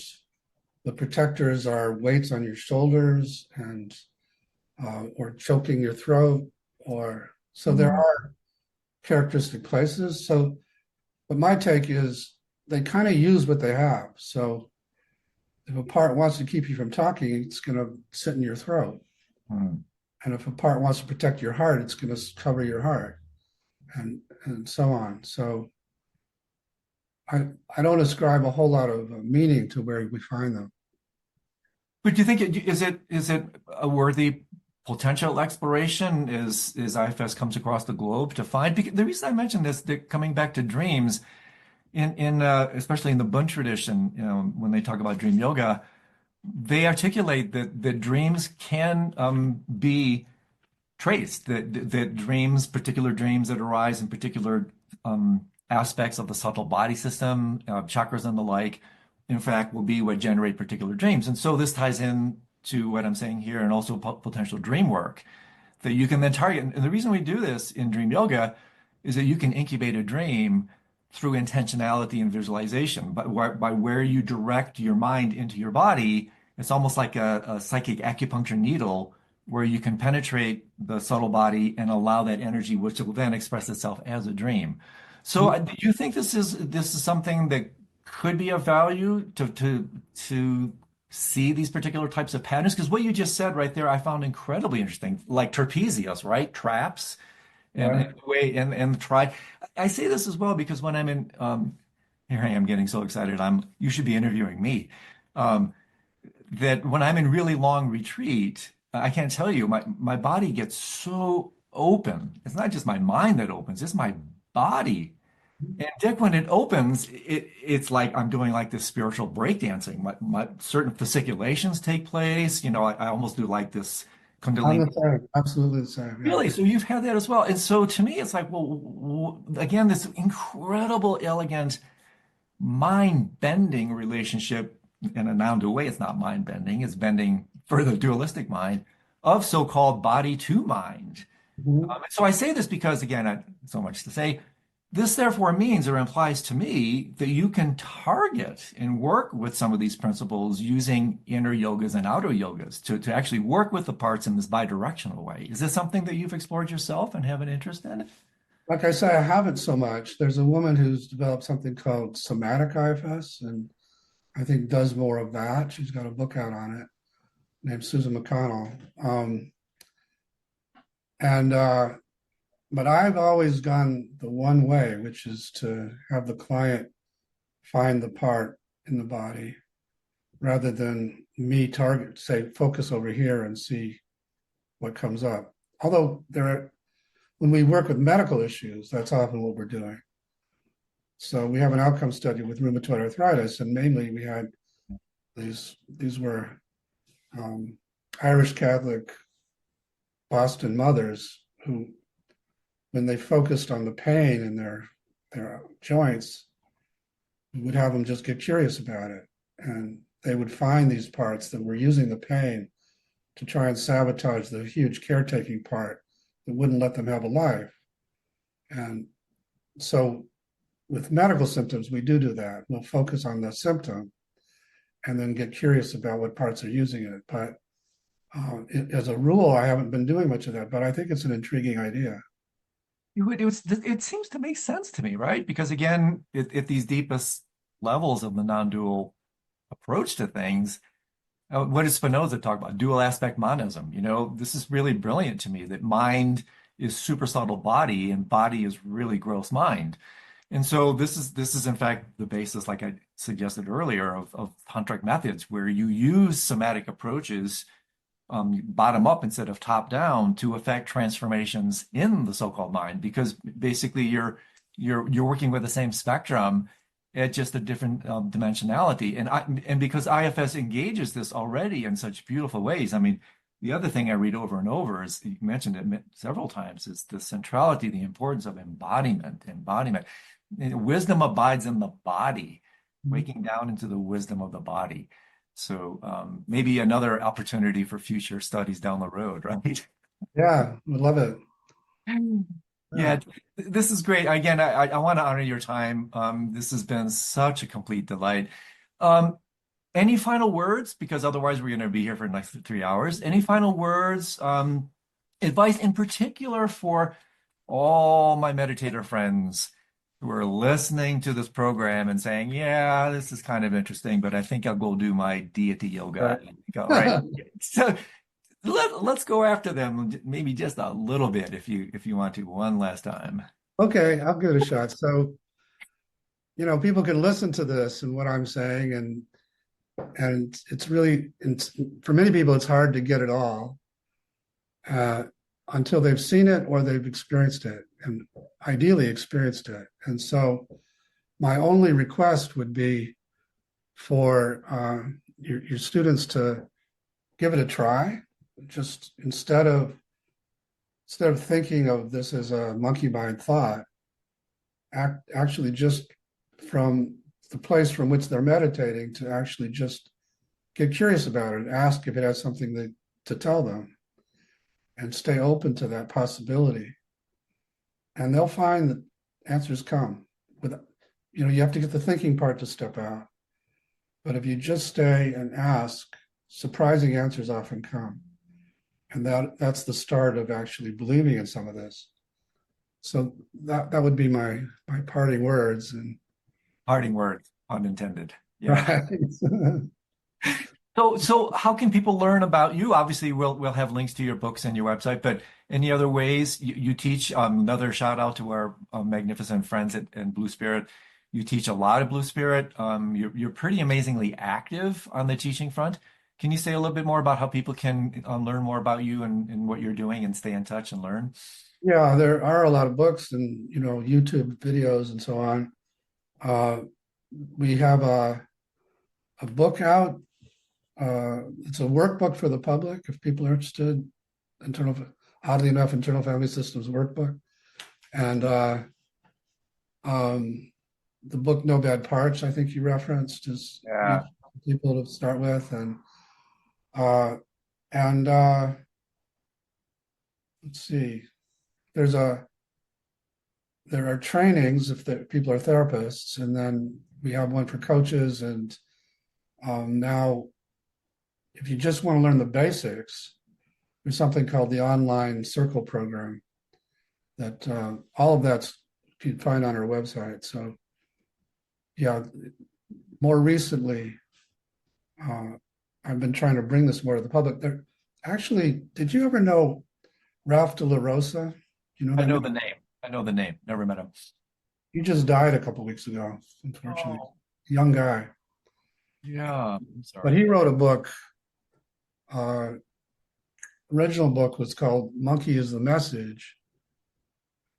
the protectors are weights on your shoulders and or choking your throat, or so there
Mm,
are characteristic places. So, but my take is they kind of use what they have. So if a part wants to keep you from talking, it's going to sit in your throat.
mm.
And if a part wants to protect your heart, it's going to cover your heart, and so on. So I don't ascribe a whole lot of meaning to where we find them.
But do you think is it a worthy potential exploration as IFS comes across the globe to find? Because the reason I mentioned this, that coming back to dreams, in especially in the Bund tradition, when they talk about dream yoga, they articulate that dreams can be traced, that dreams, particular dreams that arise in particular aspects of the subtle body system, chakras and the like, in fact, will be what generate particular dreams. And so this ties in to what I'm saying here, and also potential dream work that you can then target. And the reason we do this in dream yoga is that you can incubate a dream through intentionality and visualization. By where you direct your mind into your body, it's almost like a psychic acupuncture needle where you can penetrate the subtle body and allow that energy, which will then express itself as a dream. So, do you think this is something that could be of value to see these particular types of patterns? Because what you just said right there, I found incredibly interesting, like trapezius, right? Traps and
Right.
way and try. I say this as well because when I'm in, here I am getting so excited. You should be interviewing me. Um, that when I'm in really long retreat, I can't tell you, my body gets so open. It's not just my mind that opens, it's my body. And Dick, when it opens, it's like I'm doing like this spiritual breakdancing. My certain fasciculations take place. I almost do like this
I'm
Kundalini.
the same, absolutely the same. Yeah.
Really? So you've had that as well. And so to me, it's like, well, again, this incredible, elegant, mind-bending relationship in a non-dual way. It's not mind-bending, it's bending for the dualistic mind of so-called body to mind.
Mhm.
So I say this because, again, so much to say. This therefore means or implies to me that you can target and work with some of these principles using inner yogas and outer yogas to actually work with the parts in this bidirectional way. Is this something that you've explored yourself and have an interest in?
Like I say, I haven't so much. There's a woman who's developed something called somatic IFS, and I think does more of that. She's got a book out on it named Susan McConnell. And but I've always gone the one way, which is to have the client find the part in the body rather than me target, say, focus over here and see what comes up. Although when we work with medical issues, that's often what we're doing. So we have an outcome study with rheumatoid arthritis, and mainly we had these were Irish Catholic Boston mothers who, when they focused on the pain in their joints, we would have them just get curious about it, and they would find these parts that were using the pain to try and sabotage the huge caretaking part that wouldn't let them have a life. And so with medical symptoms, we do that. We'll focus on the symptom and then get curious about what parts are using it. But as a rule, I haven't been doing much of that, but I think it's an intriguing idea.
It seems to make sense to me, right? Because again, at these deepest levels of the non-dual approach to things, what does Spinoza talk about? Dual aspect monism. This is really brilliant to me that mind is super subtle body and body is really gross mind. And so this is in fact the basis, like I suggested earlier, of tantric methods where you use somatic approaches bottom up instead of top down to affect transformations in the so-called mind, because basically you're working with the same spectrum at just a different dimensionality. And because IFS engages this already in such beautiful ways. I mean, the other thing I read over and over is, you mentioned it several times, is the centrality, the importance of embodiment. Wisdom abides in the body, waking down into the wisdom of the body. So maybe another opportunity for future studies down the road, right?
Yeah, we love it.
Yeah,
Yeah.
this is great. Again, I want to honor your time. This has been such a complete delight. Um, any final words? Because otherwise we're going to be here for the next 3 hours. Any final words, advice in particular for all my meditator friends who are listening to this program and saying, yeah, this is kind of interesting, but I think I'll go do my deity yoga. All right. So let's go after them maybe just a little bit if you want to one last time.
Okay, I'll give it a shot. So people can listen to this and what I'm saying, and it's really, for many people, it's hard to get it all uh, until they've seen it or they've experienced it, and ideally experienced it. And so, my only request would be for your students to give it a try. Just instead of thinking of this as a monkey mind thought, actually just from the place from which they're meditating to actually just get curious about it and ask if it has something to tell them and stay open to that possibility. And they'll find that answers come. With, you have to get the thinking part to step out. But if you just stay and ask, surprising answers often come. And that's the start of actually believing in some of this. So that would be my parting words. And
Parting words, unintended. Yeah.
right.
So how can people learn about you? Obviously, we'll have links to your books and your website, but any other ways you teach? Another shout out to our magnificent friends at Blue Spirit. You teach a lot of Blue Spirit. You're pretty amazingly active on the teaching front. Can you say a little bit more about how people can learn more about you and what you're doing and stay in touch and learn?
Yeah, there are a lot of books and YouTube videos and so on. Uh, we have a book out. It's a workbook for the public if people are interested. Oddly enough, internal family systems workbook, and the book No Bad Parts. I think you referenced is
Yeah.
people to start with, uh, and let's see. There's a there are trainings if people are therapists, and then we have one for coaches. And now, if you just want to learn the basics, there's something called the online circle program that all of that's you can find on our website. So yeah, more recently, I've been trying to bring this more to the public. There, actually, did you ever know Ralph De La Rosa? You know
I
that
know
name?
the name. I know the name. Never met him.
He just died a couple weeks ago, unfortunately.
Oh,
Young guy,
yeah. I'm
but
sorry.
he wrote a book. Uh, Original book was called "Monkey is the Message,"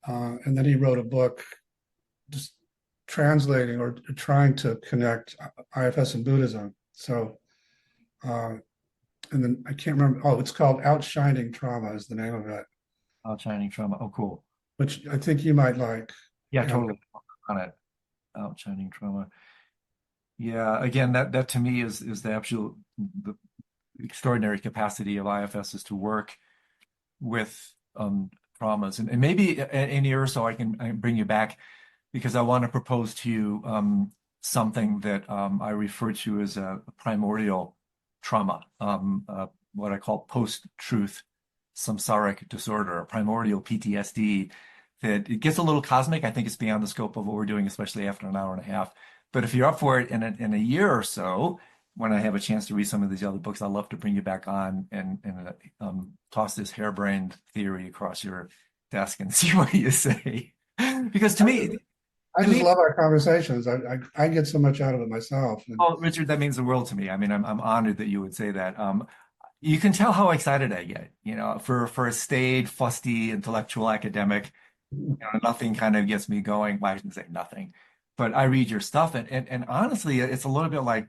and then he wrote a book just translating or trying to connect IFS and Buddhism. So, uh, and then I can't remember. Oh, it's called "Outshining Trauma" is the name of it,
Outshining trauma. Oh, cool.
which I think you might like.
Yeah,
And
totally. On it. Outshining trauma. Yeah, again, that to me is the extraordinary capacity of IFS is to work with traumas. And maybe in a year or so I can bring you back because I want to propose to you something that I refer to as a primordial trauma, what I call post-truth samsaric disorder, primordial PTSD, that it gets a little cosmic. I think it's beyond the scope of what we're doing, especially after an hour and a half. But if you're up for it in a year or so, when I have a chance to read some of these other books, I'd love to bring you back on and toss this harebrained theory across your desk and see what you say. Because
I
to
just
me,
love our conversations. I get so much out of it myself. And
oh, Richard, that means the world to me. I mean, I'm honored that you would say that. You can tell how excited I get, for a staid, fusty, intellectual academic. Nothing kind of gets me going. Well, I shouldn't say nothing, but I read your stuff, and honestly, it's a little bit like,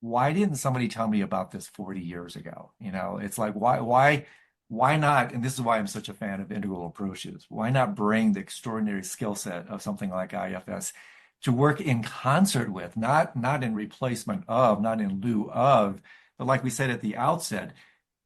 why didn't somebody tell me about this 40 years ago? It's like why not? And this is why I'm such a fan of integral approaches. Why not bring the extraordinary skill set of something like IFS to work in concert with, not in replacement of, not in lieu of, but like we said at the outset,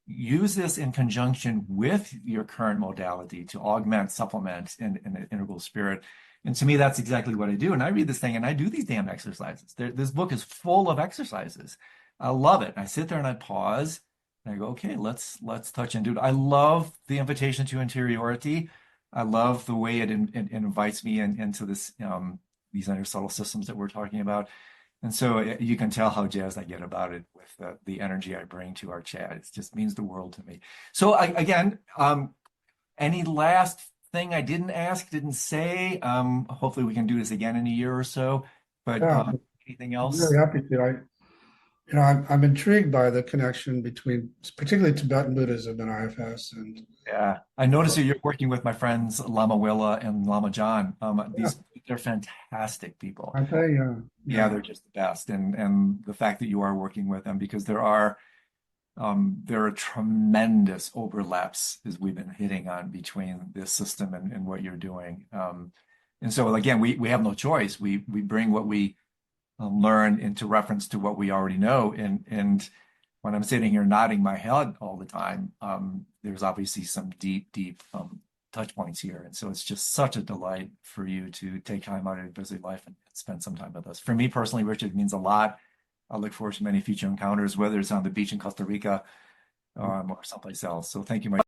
use this in conjunction with your current modality to augment, supplement in the integral spirit. And to me, that's exactly what I do. And I read this thing and I do these damn exercises. This book is full of exercises. I love it. I sit there and I pause and I go, okay, let's touch and do it. I love the invitation to interiority. I love the way it invites me into these inner subtle systems that we're talking about. And so you can tell how jazzed I get about it with the energy I bring to our chat. It just means the world to me. So again, any last thing I didn't ask, didn't say? Hopefully we can do this again in a year or so. But
Yeah,
anything
I'm
else?
really happy to. I'm intrigued by the connection between particularly Tibetan Buddhism and IFS, and
Yeah, I noticed that you're working with my friends Lama Willa and Lama John.
yeah,
They're fantastic people.
I tell you,
Yeah,
yeah,
they're just the best, and the fact that you are working with them because there are tremendous overlaps as we've been hitting on between this system and what you're doing. And so again, we have no choice. We bring what we learn into reference to what we already know, and when I'm sitting here nodding my head all the time, there's obviously some deep touch points here. And so it's just such a delight for you to take time out of your busy life and spend some time with us. For me personally, Richard, it means a lot. I look forward to many future encounters, whether it's on the beach in Costa Rica or someplace else. So thank you, my